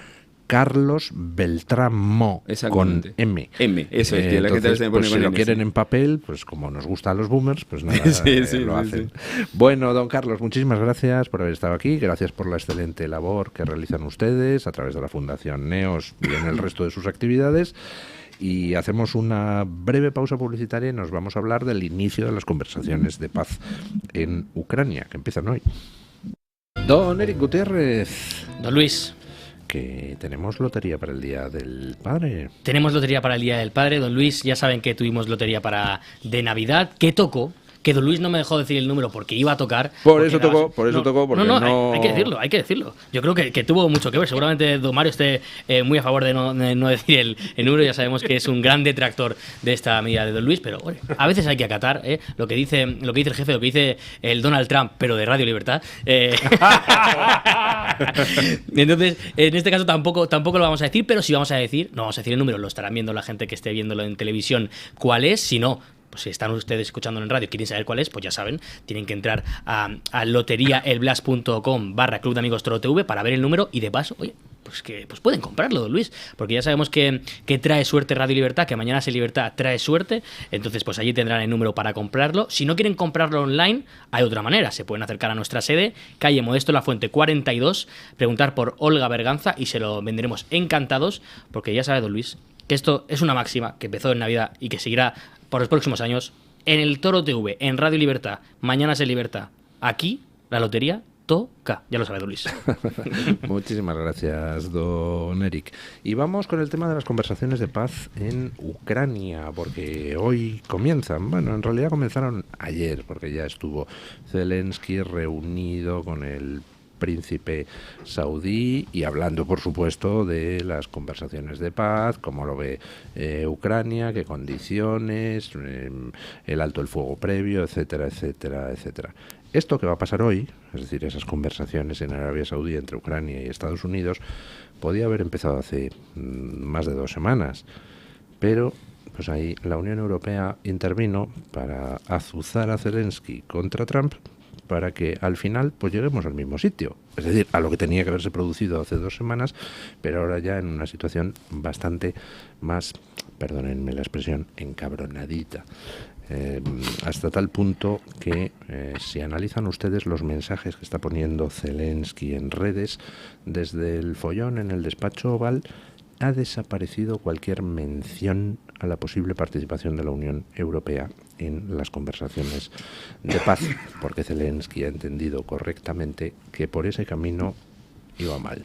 Carlos Beltramo, con M. Eso es, que la entonces, gente se pone pues, con si lo M, quieren sí. en papel, pues como nos gusta a los boomers, pues nada, lo hacen. Sí. Bueno, don Carlos, muchísimas gracias por haber estado aquí, gracias por la excelente labor que realizan ustedes a través de la Fundación Neos y en el resto de sus actividades. Y hacemos una breve pausa publicitaria y nos vamos a hablar del inicio de las conversaciones de paz en Ucrania, que empiezan hoy. Don Eric Gutiérrez. Don Luis. Que tenemos lotería para el Día del Padre. Tenemos lotería para el Día del Padre, don Luis. Ya saben que tuvimos lotería de Navidad, que tocó. Que don Luis no me dejó decir el número porque iba a tocar. Por eso tocó, porque no... Hay que decirlo. Yo creo que tuvo mucho que ver. Seguramente don Mario esté muy a favor de no decir el número. Ya sabemos que es un gran detractor de esta medida de don Luis, pero bueno, a veces hay que acatar lo que dice el jefe, lo que dice el Donald Trump, pero de Radio Libertad. Entonces, en este caso tampoco lo vamos a decir, pero sí vamos a decir, no vamos a decir el número, lo estarán viendo la gente que esté viéndolo en televisión cuál es, si no, pues si están ustedes escuchándolo en radio y quieren saber cuál es, pues ya saben, tienen que entrar a loteriaelblas.com/Club de Amigos Toro TV para ver el número y de paso, oye, pues pueden comprarlo, don Luis, porque ya sabemos que trae suerte Radio Libertad, que mañana es Libertad trae suerte, entonces pues allí tendrán el número para comprarlo. Si no quieren comprarlo online, hay otra manera, se pueden acercar a nuestra sede, calle Modesto La Fuente 42, preguntar por Olga Berganza y se lo venderemos encantados, porque ya sabe don Luis que esto es una máxima que empezó en Navidad y que seguirá por los próximos años. En el Toro TV, en Radio Libertad, Mañanas en Libertad, aquí la lotería toca. Ya lo sabe, don Luis. Muchísimas gracias, don Eric. Y vamos con el tema de las conversaciones de paz en Ucrania, porque hoy comienzan. Bueno, en realidad comenzaron ayer, porque ya estuvo Zelensky reunido con el príncipe saudí y hablando, por supuesto, de las conversaciones de paz, cómo lo ve Ucrania, qué condiciones, el alto el fuego previo, etcétera, etcétera, etcétera. Esto que va a pasar hoy, es decir, esas conversaciones en Arabia Saudí entre Ucrania y Estados Unidos, podía haber empezado hace más de 2 semanas, pero pues ahí la Unión Europea intervino para azuzar a Zelensky contra Trump, para que al final pues lleguemos al mismo sitio, es decir, a lo que tenía que haberse producido hace 2 semanas, pero ahora ya en una situación bastante más, perdónenme la expresión, encabronadita. Hasta tal punto que si analizan ustedes los mensajes que está poniendo Zelensky en redes, desde el follón en el despacho Oval, ha desaparecido cualquier mención a la posible participación de la Unión Europea en las conversaciones de paz, porque Zelensky ha entendido correctamente que por ese camino iba mal.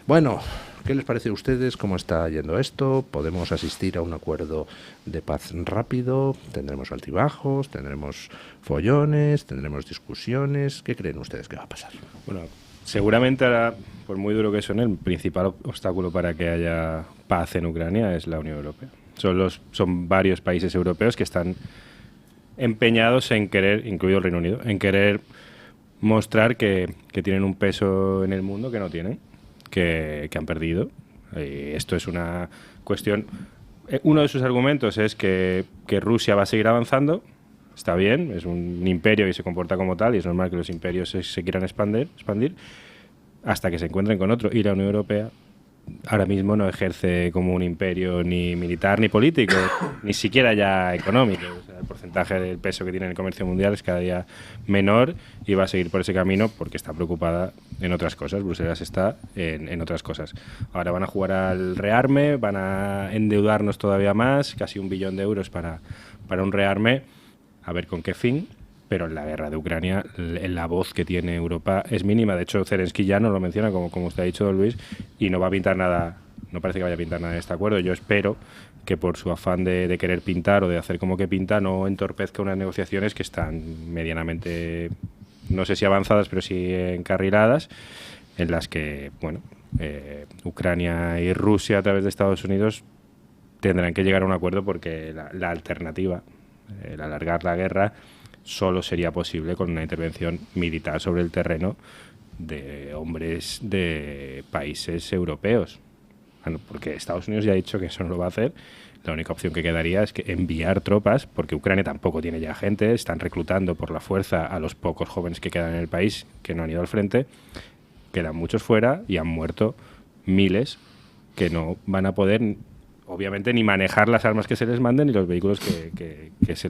Bueno, ¿qué les parece a ustedes? ¿Cómo está yendo esto? ¿Podemos asistir a un acuerdo de paz rápido? ¿Tendremos altibajos? ¿Tendremos follones? ¿Tendremos discusiones? ¿Qué creen ustedes que va a pasar? Bueno, seguramente ahora, por muy duro que suene, el principal obstáculo para que haya paz en Ucrania es la Unión Europea. Son varios países europeos que están empeñados en querer, incluido el Reino Unido, en querer mostrar que tienen un peso en el mundo que no tienen, que han perdido. Esto es una cuestión... Uno de sus argumentos es que Rusia va a seguir avanzando. Está bien, es un imperio y se comporta como tal, y es normal que los imperios se quieran expandir hasta que se encuentren con otro. Y la Unión Europea ahora mismo no ejerce como un imperio ni militar ni político, ni siquiera ya económico. O sea, el porcentaje del peso que tiene en el comercio mundial es cada día menor y va a seguir por ese camino porque está preocupada en otras cosas. Bruselas está en otras cosas. Ahora van a jugar al rearme, van a endeudarnos todavía más, casi 1 billón de euros para un rearme, a ver con qué fin. Pero en la guerra de Ucrania la voz que tiene Europa es mínima. De hecho, Zelensky ya no lo menciona, como usted ha dicho, don Luis, y no va a pintar nada, no parece que vaya a pintar nada en este acuerdo. Yo espero que por su afán de querer pintar o de hacer como que pinta no entorpezca unas negociaciones que están medianamente, no sé si avanzadas, pero sí encarriladas, en las que, bueno, Ucrania y Rusia a través de Estados Unidos tendrán que llegar a un acuerdo porque la alternativa, el alargar la guerra, solo sería posible con una intervención militar sobre el terreno de hombres de países europeos. Bueno, porque Estados Unidos ya ha dicho que eso no lo va a hacer. La única opción que quedaría es que enviar tropas, porque Ucrania tampoco tiene ya gente, están reclutando por la fuerza a los pocos jóvenes que quedan en el país, que no han ido al frente, quedan muchos fuera y han muerto miles que no van a poder, obviamente, ni manejar las armas que se les manden ni los vehículos que se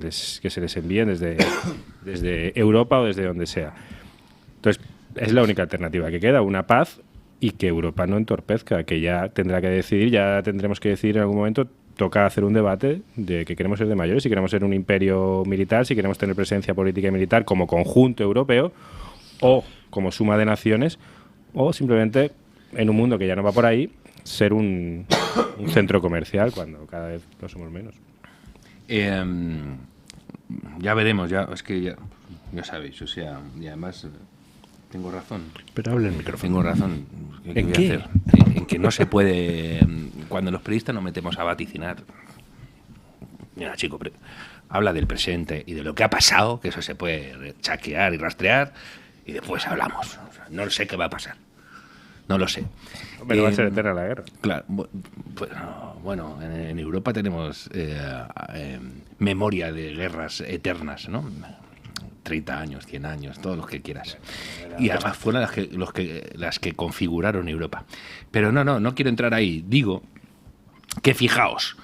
les envíen desde Europa o desde donde sea. Entonces, es la única alternativa que queda, una paz, y que Europa no entorpezca, que ya tendrá que decidir, ya tendremos que decidir en algún momento. Toca hacer un debate de que queremos ser de mayores, si queremos ser un imperio militar, si queremos tener presencia política y militar como conjunto europeo o como suma de naciones, o simplemente, en un mundo que ya no va por ahí, ser un centro comercial cuando cada vez lo somos menos. Ya veremos, es que ya sabéis, o sea, y además tengo razón. Pero hable el micrófono. Tengo razón. ¿En qué? En que no se puede, cuando los periodistas nos metemos a vaticinar. Mira, chico, habla del presente y de lo que ha pasado, que eso se puede chaquear y rastrear, y después hablamos. O sea, no sé qué va a pasar. No lo sé. Pero va a ser eterna la guerra. Claro. Bueno, en Europa tenemos memoria de guerras eternas, ¿no? 30 años, 100 años, todos los que quieras. Y además fueron las que configuraron Europa. Pero no quiero entrar ahí. Digo que fijaos,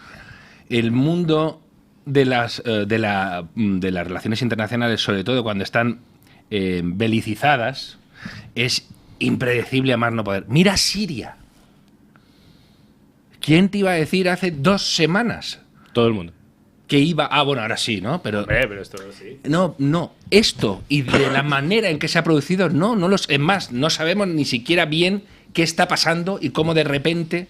el mundo de las relaciones internacionales, sobre todo cuando están belicizadas, es impredecible a más no poder. Mira Siria. ¿Quién te iba a decir hace 2 semanas Todo el mundo. que iba... Ah, bueno, ahora sí, ¿no? Pero Pero esto sí. no, esto y de la manera en que se ha producido, es más, no sabemos ni siquiera bien qué está pasando y cómo de repente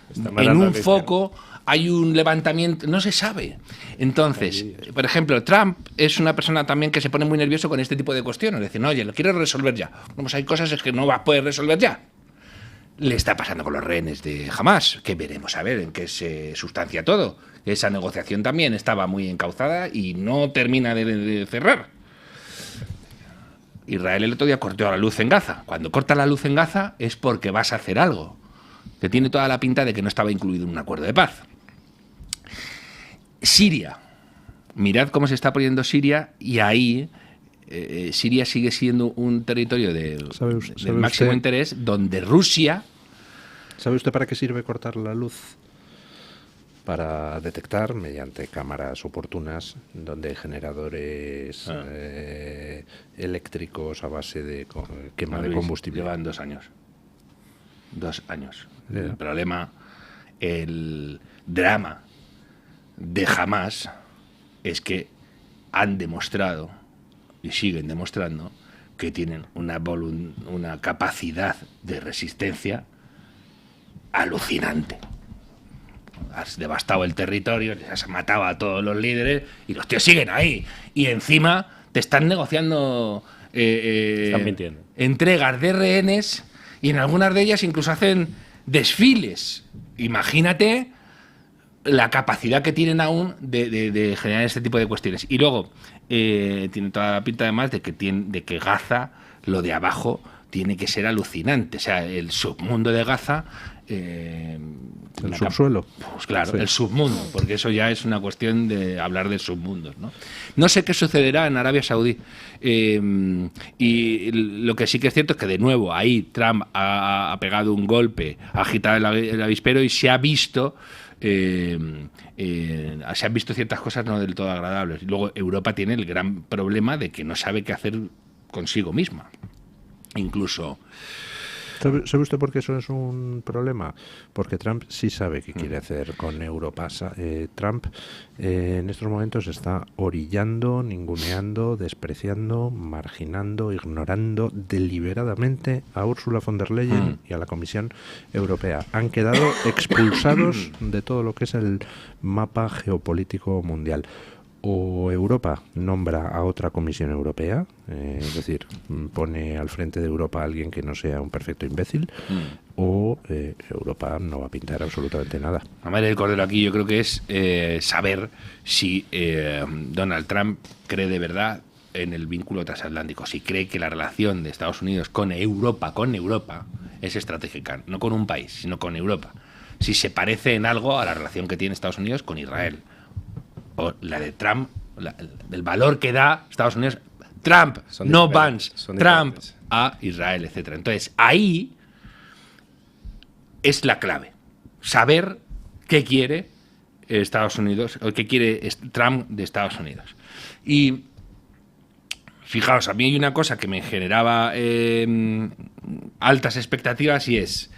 Está en matando un a Cristiano. foco hay un levantamiento, no se sabe. Entonces, por ejemplo, Trump es una persona también que se pone muy nervioso con este tipo de cuestiones, decir, no, oye, lo quiero resolver ya. Bueno, pues hay cosas que no vas a poder resolver ya. Le está pasando con los rehenes de Hamas, que veremos a ver en qué se sustancia todo. Esa negociación también estaba muy encauzada y no termina de cerrar. Israel el otro día cortó la luz en Gaza. Cuando corta la luz en Gaza es porque vas a hacer algo, que tiene toda la pinta de que no estaba incluido en un acuerdo de paz. Siria. Mirad cómo se está poniendo Siria y ahí Siria sigue siendo un territorio del máximo interés donde Rusia... ¿Sabe usted para qué sirve cortar la luz? Para detectar mediante cámaras oportunas donde hay generadores eléctricos a base de quema de combustible. Llevan 2 años. 2 años. Yeah. El problema, el drama de Hamas es que han demostrado y siguen demostrando que tienen una capacidad de resistencia alucinante. Has devastado el territorio, les has matado a todos los líderes y los tíos siguen ahí. Y encima te están negociando Están mintiendo. entregas de rehenes y en algunas de ellas incluso hacen desfiles. Imagínate la capacidad que tienen aún de generar este tipo de cuestiones. Y luego, tiene toda la pinta además de que Gaza, lo de abajo, tiene que ser alucinante. O sea, el submundo de Gaza... ¿El subsuelo? Pues claro, Sí. el submundo, porque eso ya es una cuestión de hablar de submundos, ¿no? No sé qué sucederá en Arabia Saudí. Y lo que sí que es cierto es que, de nuevo, ahí Trump ha pegado un golpe, ha agitado el avispero y se ha visto... se han visto ciertas cosas no del todo agradables. Y luego Europa tiene el gran problema de que no sabe qué hacer consigo misma. Incluso... ¿Sabe usted por qué eso es un problema? Porque Trump sí sabe qué quiere hacer con Europa. Trump en estos momentos está orillando, ninguneando, despreciando, marginando, ignorando deliberadamente a Ursula von der Leyen y a la Comisión Europea. Han quedado expulsados de todo lo que es el mapa geopolítico mundial. O Europa nombra a otra Comisión Europea, es decir, pone al frente de Europa a alguien que no sea un perfecto imbécil, o Europa no va a pintar absolutamente nada. A ver, el cordero aquí yo creo que es saber si Donald Trump cree de verdad en el vínculo transatlántico, si cree que la relación de Estados Unidos con Europa es estratégica, no con un país, sino con Europa. Si se parece en algo a la relación que tiene Estados Unidos con Israel. O la de Trump, el valor que da Estados Unidos, Trump, Son no diferentes, Vance, son Trump diferentes. a Israel, etcétera. Entonces, ahí es la clave. Saber qué quiere Estados Unidos, o qué quiere Trump de Estados Unidos. Y fijaos, a mí hay una cosa que me generaba altas expectativas y es...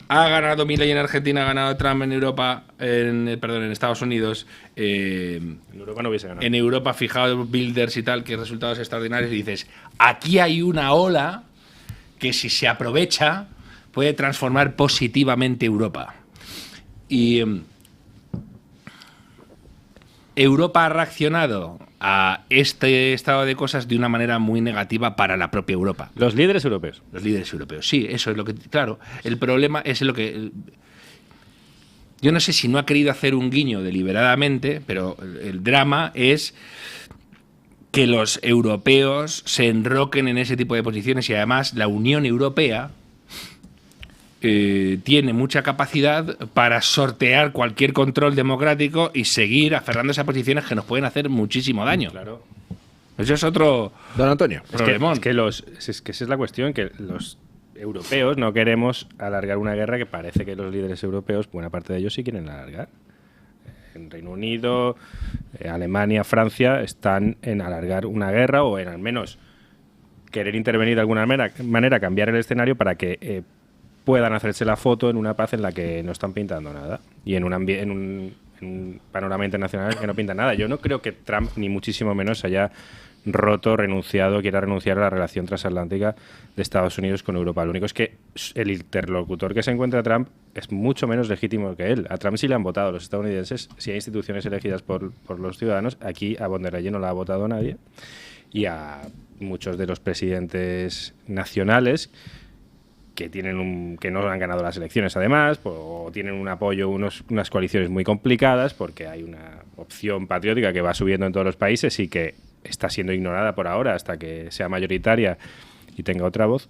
Ha ganado Milei en Argentina, ha ganado Trump en Europa, en Estados Unidos. En Europa no hubiese ganado. En Europa, fijaos, builders y tal, que resultados extraordinarios. Y dices, aquí hay una ola que, si se aprovecha, puede transformar positivamente Europa. Y Europa ha reaccionado a este estado de cosas de una manera muy negativa para la propia Europa. Los líderes europeos. Los líderes europeos, sí, eso es lo que... Claro, el problema es lo que... Yo no sé si no ha querido hacer un guiño deliberadamente, pero el drama es que los europeos se enroquen en ese tipo de posiciones y además la Unión Europea tiene mucha capacidad para sortear cualquier control democrático y seguir aferrándose a posiciones que nos pueden hacer muchísimo daño. Claro. Eso es otro Don Antonio. problemón. Es que esa es la cuestión, que los europeos no queremos alargar una guerra que parece que los líderes europeos, buena parte de ellos, sí quieren alargar. En Reino Unido, Alemania, Francia están en alargar una guerra o en al menos querer intervenir de alguna manera, cambiar el escenario para que puedan hacerse la foto en una paz en la que no están pintando nada y en un panorama internacional que no pinta nada. Yo no creo que Trump, ni muchísimo menos, haya quiera renunciar a la relación transatlántica de Estados Unidos con Europa. Lo único es que el interlocutor que se encuentra Trump es mucho menos legítimo que él. A Trump sí le han votado los estadounidenses, sí hay instituciones elegidas por los ciudadanos. Aquí a von der Leyen no la ha votado nadie. Y a muchos de los presidentes nacionales que que no han ganado las elecciones además, o tienen un apoyo, unas coaliciones muy complicadas, porque hay una opción patriótica que va subiendo en todos los países y que está siendo ignorada por ahora hasta que sea mayoritaria y tenga otra voz.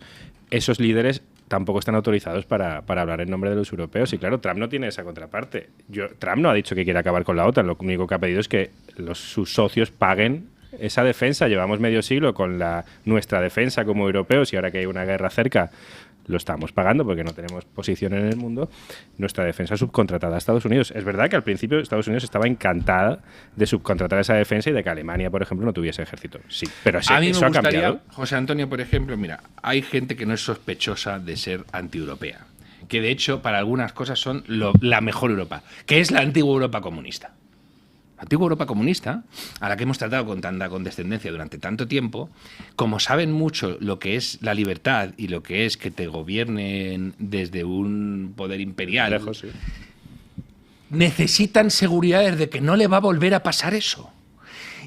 Esos líderes tampoco están autorizados para hablar en nombre de los europeos. Y claro, Trump no tiene esa contraparte. Trump no ha dicho que quiere acabar con la OTAN, lo único que ha pedido es que sus socios paguen esa defensa. Llevamos medio siglo con nuestra defensa como europeos y ahora que hay una guerra cerca lo estamos pagando porque no tenemos posición en el mundo. Nuestra defensa subcontratada a Estados Unidos. Es verdad que al principio Estados Unidos estaba encantada de subcontratar esa defensa y de que Alemania, por ejemplo, no tuviese ejército. Sí, pero a mí me eso ha gustaría, cambiado. José Antonio, por ejemplo, mira, hay gente que no es sospechosa de ser antieuropea, que de hecho para algunas cosas son la mejor Europa, que es la antigua Europa comunista. La antigua Europa comunista, a la que hemos tratado con tanta condescendencia durante tanto tiempo, como saben mucho lo que es la libertad y lo que es que te gobiernen desde un poder imperial, Lejos, sí. necesitan seguridades de que no le va a volver a pasar eso.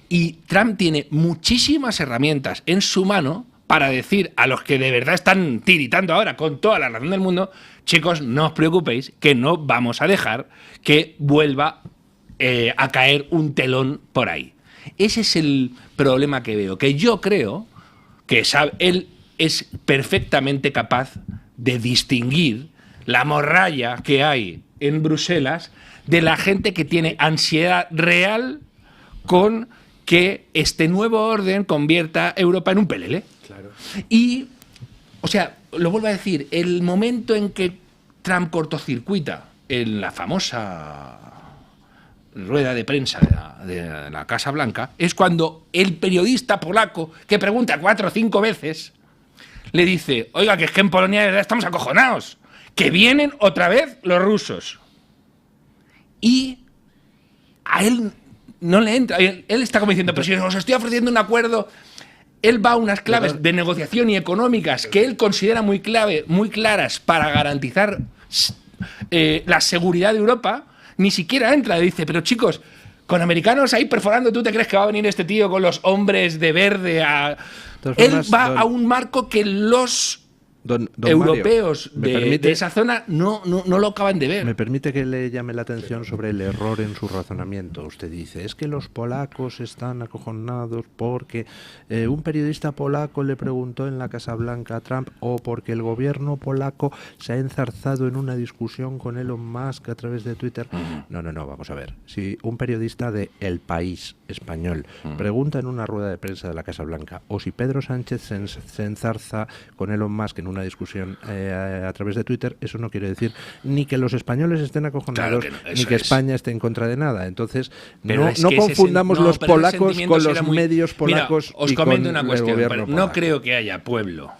Y Trump tiene muchísimas herramientas en su mano para decir a los que de verdad están tiritando ahora con toda la razón del mundo, chicos, no os preocupéis, que no vamos a dejar que vuelva a caer un telón por ahí. Ese es el problema que veo, que yo creo que él es perfectamente capaz de distinguir la morralla que hay en Bruselas de la gente que tiene ansiedad real con que este nuevo orden convierta Europa en un pelele. Claro. Y, o sea, lo vuelvo a decir, el momento en que Trump cortocircuita en la famosa rueda de prensa de la Casa Blanca es cuando el periodista polaco que pregunta 4 o 5 veces le dice, oiga, que es que en Polonia de verdad estamos acojonados, que vienen otra vez los rusos. Y a él no le entra, él está como diciendo, pero si os estoy ofreciendo un acuerdo. Él va a unas claves de negociación y económicas que él considera muy claras para garantizar la seguridad de Europa. Ni siquiera entra, le dice, pero chicos, con americanos ahí perforando, ¿tú te crees que va a venir este tío con los hombres de verde a...? Él va a un marco que los Don europeos Mario, de esa zona no lo acaban de ver. ¿Me permite que le llame la atención sobre el error en su razonamiento? Usted dice, es que los polacos están acojonados porque un periodista polaco le preguntó en la Casa Blanca a Trump o porque el gobierno polaco se ha enzarzado en una discusión con Elon Musk a través de Twitter. No, vamos a ver. Si un periodista de El País español pregunta en una rueda de prensa de la Casa Blanca o si Pedro Sánchez se enzarza con Elon Musk en una discusión a través de Twitter, eso no quiere decir ni que los españoles estén acojonados, claro que no, ni que España esté en contra de nada. Entonces, pero no confundamos los polacos con los medios polacos. Mira, os y comento con una el cuestión. gobierno No polaco. creo que haya pueblo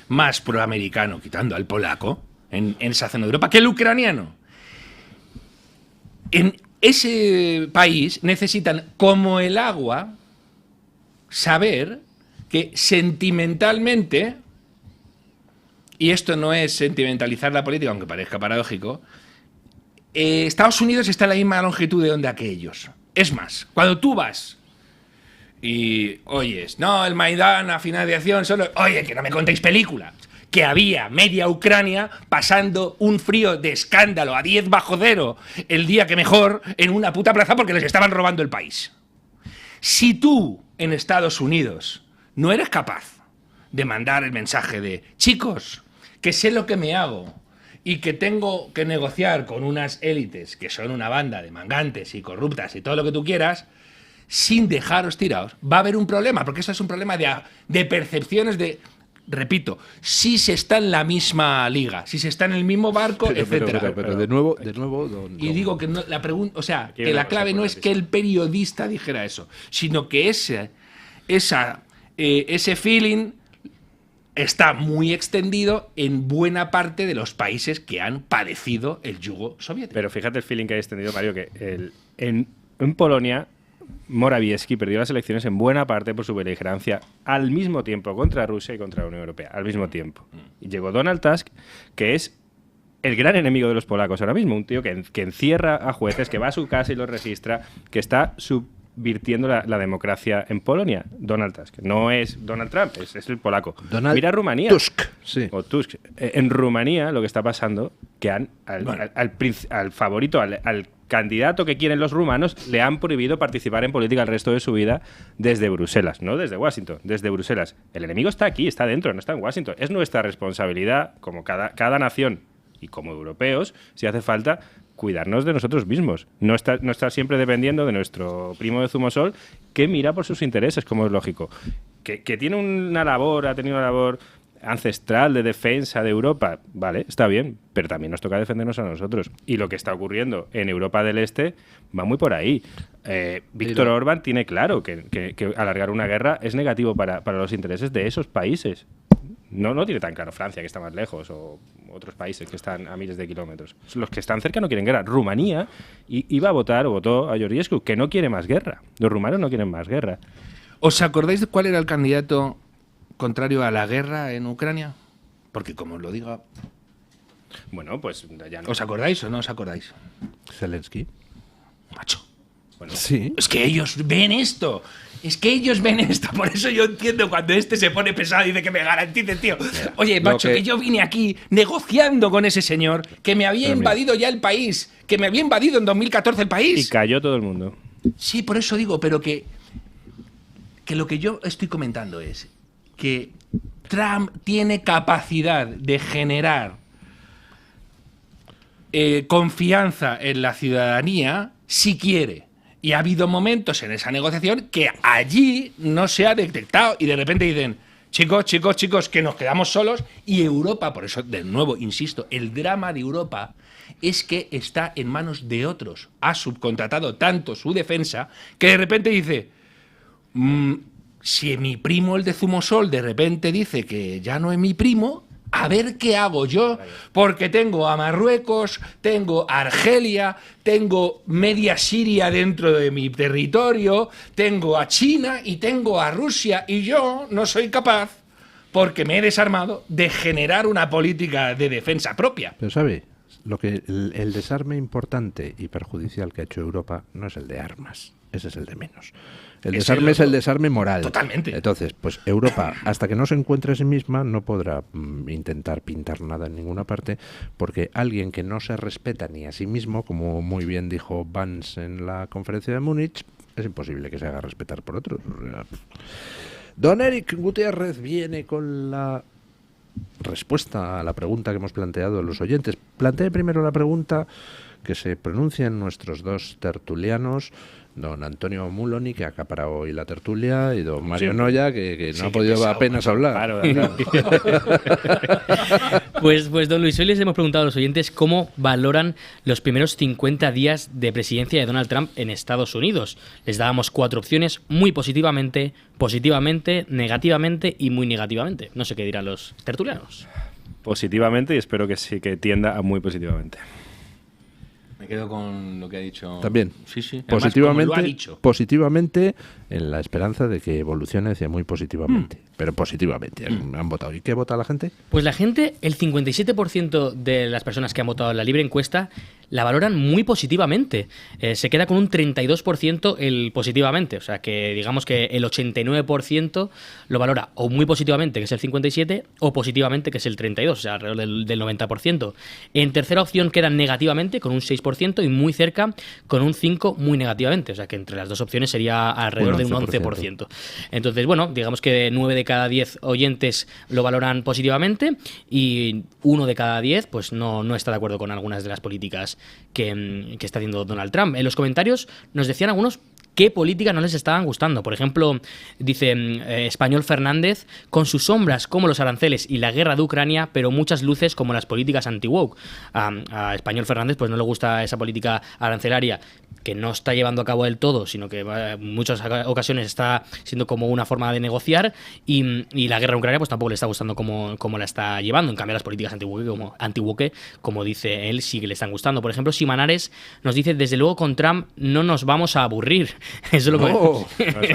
más proamericano, quitando al polaco, en esa zona de Europa, que el ucraniano. En ese país necesitan, como el agua, saber que sentimentalmente, y esto no es sentimentalizar la política, aunque parezca paradójico, Estados Unidos está en la misma longitud de onda que ellos. Es más, cuando tú vas y oyes, no, el Maidán a financiación solo... Oye, que no me contéis películas. Que había media Ucrania pasando un frío de escándalo a 10 bajo cero el día que mejor en una puta plaza porque les estaban robando el país. Si tú, en Estados Unidos, no eres capaz de mandar el mensaje de chicos, que sé lo que me hago y que tengo que negociar con unas élites que son una banda de mangantes y corruptas y todo lo que tú quieras, sin dejaros tirados, va a haber un problema, porque eso es un problema de percepciones de... Repito, si se está en la misma liga, si se está en el mismo barco, etcétera. Pero de nuevo, y digo que no, la pregunta, o sea, que la clave no es que el periodista dijera eso, sino que ese feeling está muy extendido en buena parte de los países que han padecido el yugo soviético. Pero fíjate el feeling que hay extendido, Mario, que en Polonia Morawiecki perdió las elecciones en buena parte por su beligerancia al mismo tiempo contra Rusia y contra la Unión Europea, al mismo tiempo. Y llegó Donald Tusk, que es el gran enemigo de los polacos ahora mismo, un tío que encierra a jueces, que va a su casa y los registra, que está subvirtiendo la democracia en Polonia. Donald Tusk. No es Donald Trump, es el polaco. Donald Mira Rumanía. Tusk, sí. O Tusk. En Rumanía lo que está pasando, que al favorito, al candidato que quieren los rumanos, le han prohibido participar en política el resto de su vida desde Bruselas, no desde Washington, desde Bruselas. El enemigo está aquí, está dentro, no está en Washington. Es nuestra responsabilidad, como cada nación y como europeos, si hace falta, cuidarnos de nosotros mismos. No estar siempre dependiendo de nuestro primo de Zumosol, que mira por sus intereses, como es lógico. Que tiene ha tenido una labor ancestral de defensa de Europa, vale, está bien, pero también nos toca defendernos a nosotros. Y lo que está ocurriendo en Europa del Este va muy por ahí. Víctor Orbán tiene claro que alargar una guerra es negativo para los intereses de esos países. No tiene tan claro Francia, que está más lejos, o otros países que están a miles de kilómetros. Los que están cerca no quieren guerra. Rumanía iba a votar, o votó a Georgiescu, que no quiere más guerra. Los rumanos no quieren más guerra. ¿Os acordáis de cuál era el candidato contrario a la guerra en Ucrania? Porque como os lo diga... Bueno, pues ya no. ¿Os acordáis o no os acordáis? Zelensky. Macho. Bueno, Sí. Es que ellos ven esto. Por eso yo entiendo cuando este se pone pesado y dice que me garantice, tío. Oye, macho, que yo vine aquí negociando con ese señor que me había invadido ya el país, que me había invadido en 2014 el país. y cayó todo el mundo. Sí, por eso digo, pero que lo que yo estoy comentando es que Trump tiene capacidad de generar confianza en la ciudadanía si quiere. Y ha habido momentos en esa negociación que allí no se ha detectado y de repente dicen, chicos, que nos quedamos solos. Y Europa, por eso, de nuevo, insisto, el drama de Europa es que está en manos de otros. Ha subcontratado tanto su defensa que de repente dice, si mi primo, el de Zumosol, de repente dice que ya no es mi primo, a ver qué hago yo, porque tengo a Marruecos, tengo a Argelia, tengo media Siria dentro de mi territorio, tengo a China y tengo a Rusia, y yo no soy capaz, porque me he desarmado, de generar una política de defensa propia. Pero ¿sabe? El desarme importante y perjudicial que ha hecho Europa no es el de armas, ese es el de menos. El desarme es el desarme moral. Totalmente. Entonces, pues Europa, hasta que no se encuentre a sí misma, no podrá intentar pintar nada en ninguna parte, porque alguien que no se respeta ni a sí mismo, como muy bien dijo Vance en la conferencia de Múnich, es imposible que se haga respetar por otros. Don Eric Gutiérrez viene con la respuesta a la pregunta que hemos planteado a los oyentes. Plantee primero la pregunta, que se pronuncian nuestros dos tertulianos, don Antonio Muloni, que acapara hoy la tertulia, y don Mario Noya, que no ha podido apenas hablar. Claro. Pues don Luis, hoy les hemos preguntado a los oyentes cómo valoran los primeros 50 días de presidencia de Donald Trump en Estados Unidos. Les dábamos 4 opciones: muy positivamente, negativamente y muy negativamente. No sé qué dirán los tertulianos. Positivamente, y espero que sí, que tienda a muy positivamente. Me quedo con lo que ha dicho. También. Sí. Además, como lo ha dicho. Positivamente, en la esperanza de que evolucione hacia muy positivamente. Pero positivamente. Han votado. ¿Y qué vota la gente? Pues la gente, el 57% de las personas que han votado en la libre encuesta, la valoran muy positivamente. Se queda con un 32% el positivamente. O sea que digamos que el 89% lo valora o muy positivamente, que es el 57%, o positivamente, que es el 32%, o sea, alrededor del 90%. En tercera opción quedan negativamente, con un 6%, y muy cerca, con un 5% muy negativamente. O sea que entre las dos opciones sería alrededor de un 11%. Entonces, bueno, digamos que 9 de cada 10 oyentes lo valoran positivamente y 1 de cada 10 pues no está de acuerdo con algunas de las políticas que está haciendo Donald Trump. En los comentarios nos decían algunos qué políticas no les estaban gustando. Por ejemplo, dice Español Fernández, con sus sombras como los aranceles y la guerra de Ucrania, pero muchas luces como las políticas anti-woke. A Español Fernández pues no le gusta esa política arancelaria. que no está llevando a cabo del todo, sino que en muchas ocasiones está siendo como una forma de negociar, y la guerra en Ucrania pues tampoco le está gustando como la está llevando. En cambio, las políticas anti-buque, como dice él, sí que le están gustando. Por ejemplo, Simanares nos dice: desde luego con Trump no nos vamos a aburrir. Eso lo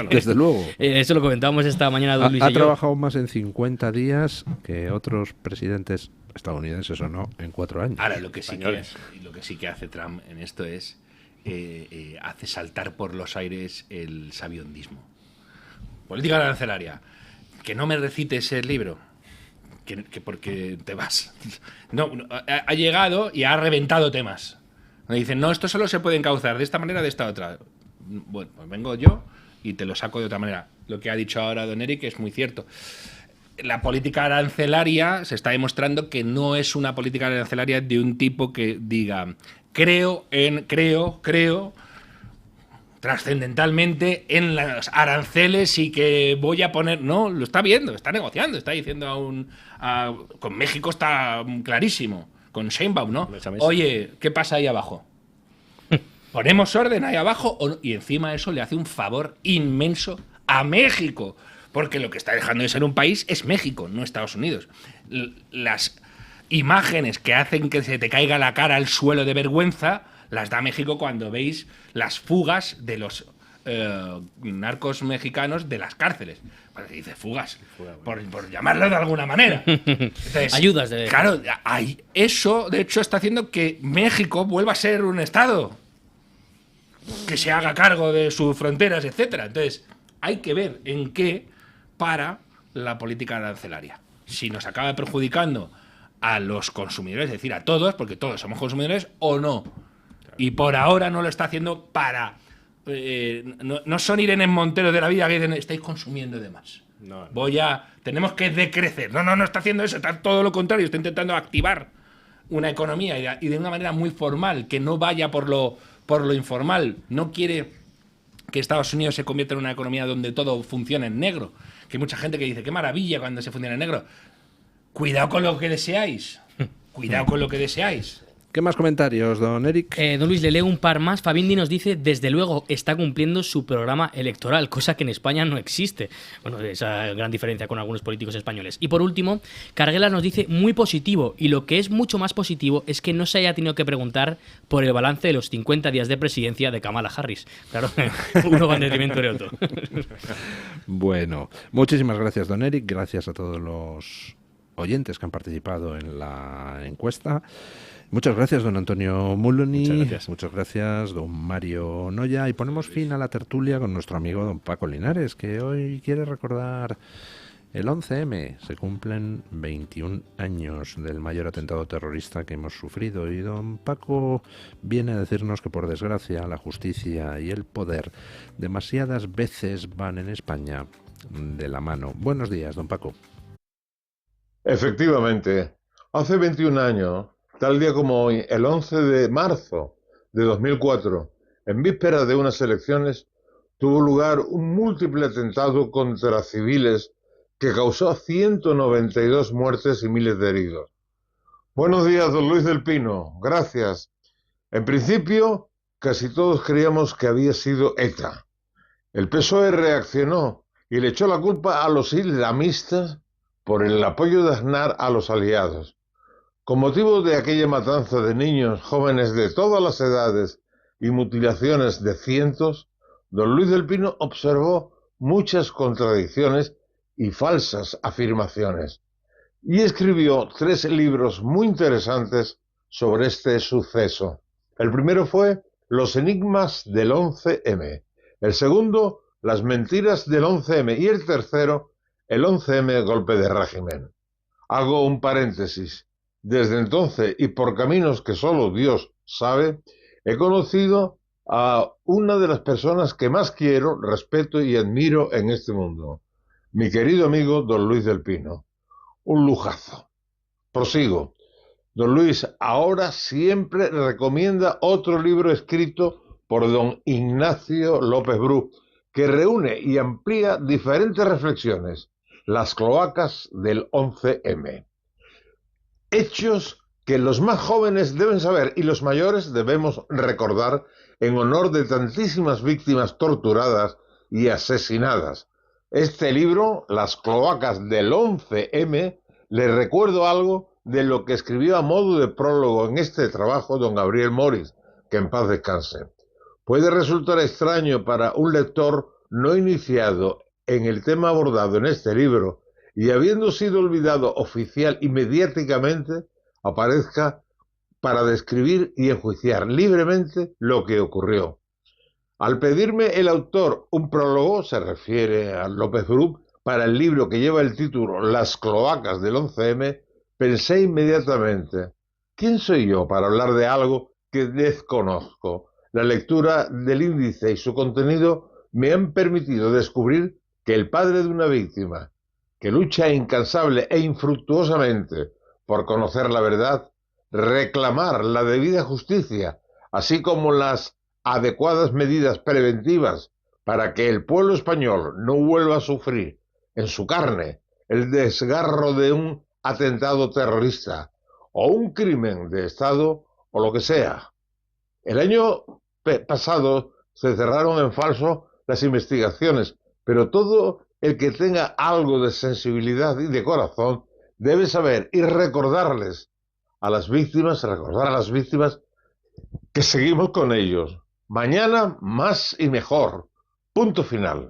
desde luego. Eso lo comentábamos esta mañana Don Luis y Ha yo. trabajado más en 50 días que otros presidentes estadounidenses o no en 4 años. Ahora, lo que sí que hace Trump en esto es hace saltar por los aires el sabiondismo. Política arancelaria. Que no me recites el libro. Que porque te vas. No, ha llegado y ha reventado temas. Me dicen, no, esto solo se puede encauzar de esta manera, de esta otra. Bueno, pues vengo yo y te lo saco de otra manera. Lo que ha dicho ahora don Eric es muy cierto. La política arancelaria se está demostrando que no es una política arancelaria de un tipo que diga creo trascendentalmente en los aranceles y que voy a poner... No, lo está viendo, está negociando, está diciendo con México está clarísimo, con Sheinbaum, ¿no? Oye, ¿qué pasa ahí abajo? ¿Ponemos orden ahí abajo? ¿O no? Y encima eso le hace un favor inmenso a México, porque lo que está dejando de ser un país es México, no Estados Unidos. Las imágenes que hacen que se te caiga la cara al suelo de vergüenza las da México cuando veis las fugas de los narcos mexicanos de las cárceles. Bueno, se dice fugas, por llamarlo de alguna manera. Entonces, ayudas. Claro, eso de hecho está haciendo que México vuelva a ser un estado que se haga cargo de sus fronteras, etcétera. Entonces, hay que ver en qué para la política arancelaria. Si nos acaba perjudicando a los consumidores, es decir, a todos, porque todos somos consumidores, o no. Y por ahora no lo está haciendo para... no son Irene Montero de la vida que dicen, estáis consumiendo de más. No. Tenemos que decrecer. No está haciendo eso, está todo lo contrario, está intentando activar una economía y de una manera muy formal, que no vaya por lo informal. No quiere que Estados Unidos se convierta en una economía donde todo funciona en negro. Que hay mucha gente que dice, qué maravilla cuando se funciona en negro. Cuidado con lo que deseáis. Cuidado con lo que deseáis. ¿Qué más comentarios, don Eric? Don Luis, le leo un par más. Fabindi nos dice, desde luego, está cumpliendo su programa electoral, cosa que en España no existe. Bueno, esa gran diferencia con algunos políticos españoles. Y por último, Carguelas nos dice, muy positivo. Y lo que es mucho más positivo es que no se haya tenido que preguntar por el balance de los 50 días de presidencia de Kamala Harris. Claro, uno va en detrimento del otro. Bueno, muchísimas gracias, don Eric. Gracias a todos los oyentes que han participado en la encuesta. Muchas gracias, don Antonio Muloni. Muchas gracias, don Mario Noya. Y ponemos fin a la tertulia con nuestro amigo don Paco Linares, que hoy quiere recordar el 11M. Se cumplen 21 años del mayor atentado terrorista que hemos sufrido. Y don Paco viene a decirnos que, por desgracia, la justicia y el poder demasiadas veces van en España de la mano. Buenos días, don Paco. Efectivamente, hace 21 años... Tal día como hoy, el 11 de marzo de 2004, en vísperas de unas elecciones, tuvo lugar un múltiple atentado contra civiles que causó 192 muertes y miles de heridos. Buenos días, don Luis del Pino. Gracias. En principio, casi todos creíamos que había sido ETA. El PSOE reaccionó y le echó la culpa a los islamistas por el apoyo de Aznar a los aliados. Con motivo de aquella matanza de niños, jóvenes de todas las edades y mutilaciones de cientos, don Luis del Pino observó muchas contradicciones y falsas afirmaciones, y escribió 3 libros muy interesantes sobre este suceso. El primero fue Los enigmas del 11M, el segundo, Las mentiras del 11M, y el tercero, el 11M golpe de régimen. Hago un paréntesis. Desde entonces, y por caminos que solo Dios sabe, he conocido a una de las personas que más quiero, respeto y admiro en este mundo, mi querido amigo don Luis del Pino. Un lujazo. Prosigo. Don Luis ahora siempre recomienda otro libro escrito por don Ignacio López Bru, que reúne y amplía diferentes reflexiones, las cloacas del 11M. Hechos que los más jóvenes deben saber y los mayores debemos recordar en honor de tantísimas víctimas torturadas y asesinadas. Este libro, Las cloacas del 11M, le recuerdo algo de lo que escribió a modo de prólogo en este trabajo don Gabriel Moris, que en paz descanse. Puede resultar extraño para un lector no iniciado en el tema abordado en este libro y habiendo sido olvidado oficial y mediáticamente, aparezca para describir y enjuiciar libremente lo que ocurrió. Al pedirme el autor un prólogo, se refiere a López Brum, para el libro que lleva el título Las cloacas del 11M, pensé inmediatamente, ¿quién soy yo para hablar de algo que desconozco? La lectura del índice y su contenido me han permitido descubrir que el padre de una víctima, que lucha incansable e infructuosamente por conocer la verdad, reclamar la debida justicia, así como las adecuadas medidas preventivas para que el pueblo español no vuelva a sufrir en su carne el desgarro de un atentado terrorista o un crimen de Estado o lo que sea. El año pasado se cerraron en falso las investigaciones, pero todo el que tenga algo de sensibilidad y de corazón debe saber y recordarles a las víctimas, recordar a las víctimas que seguimos con ellos. Mañana más y mejor. Punto final.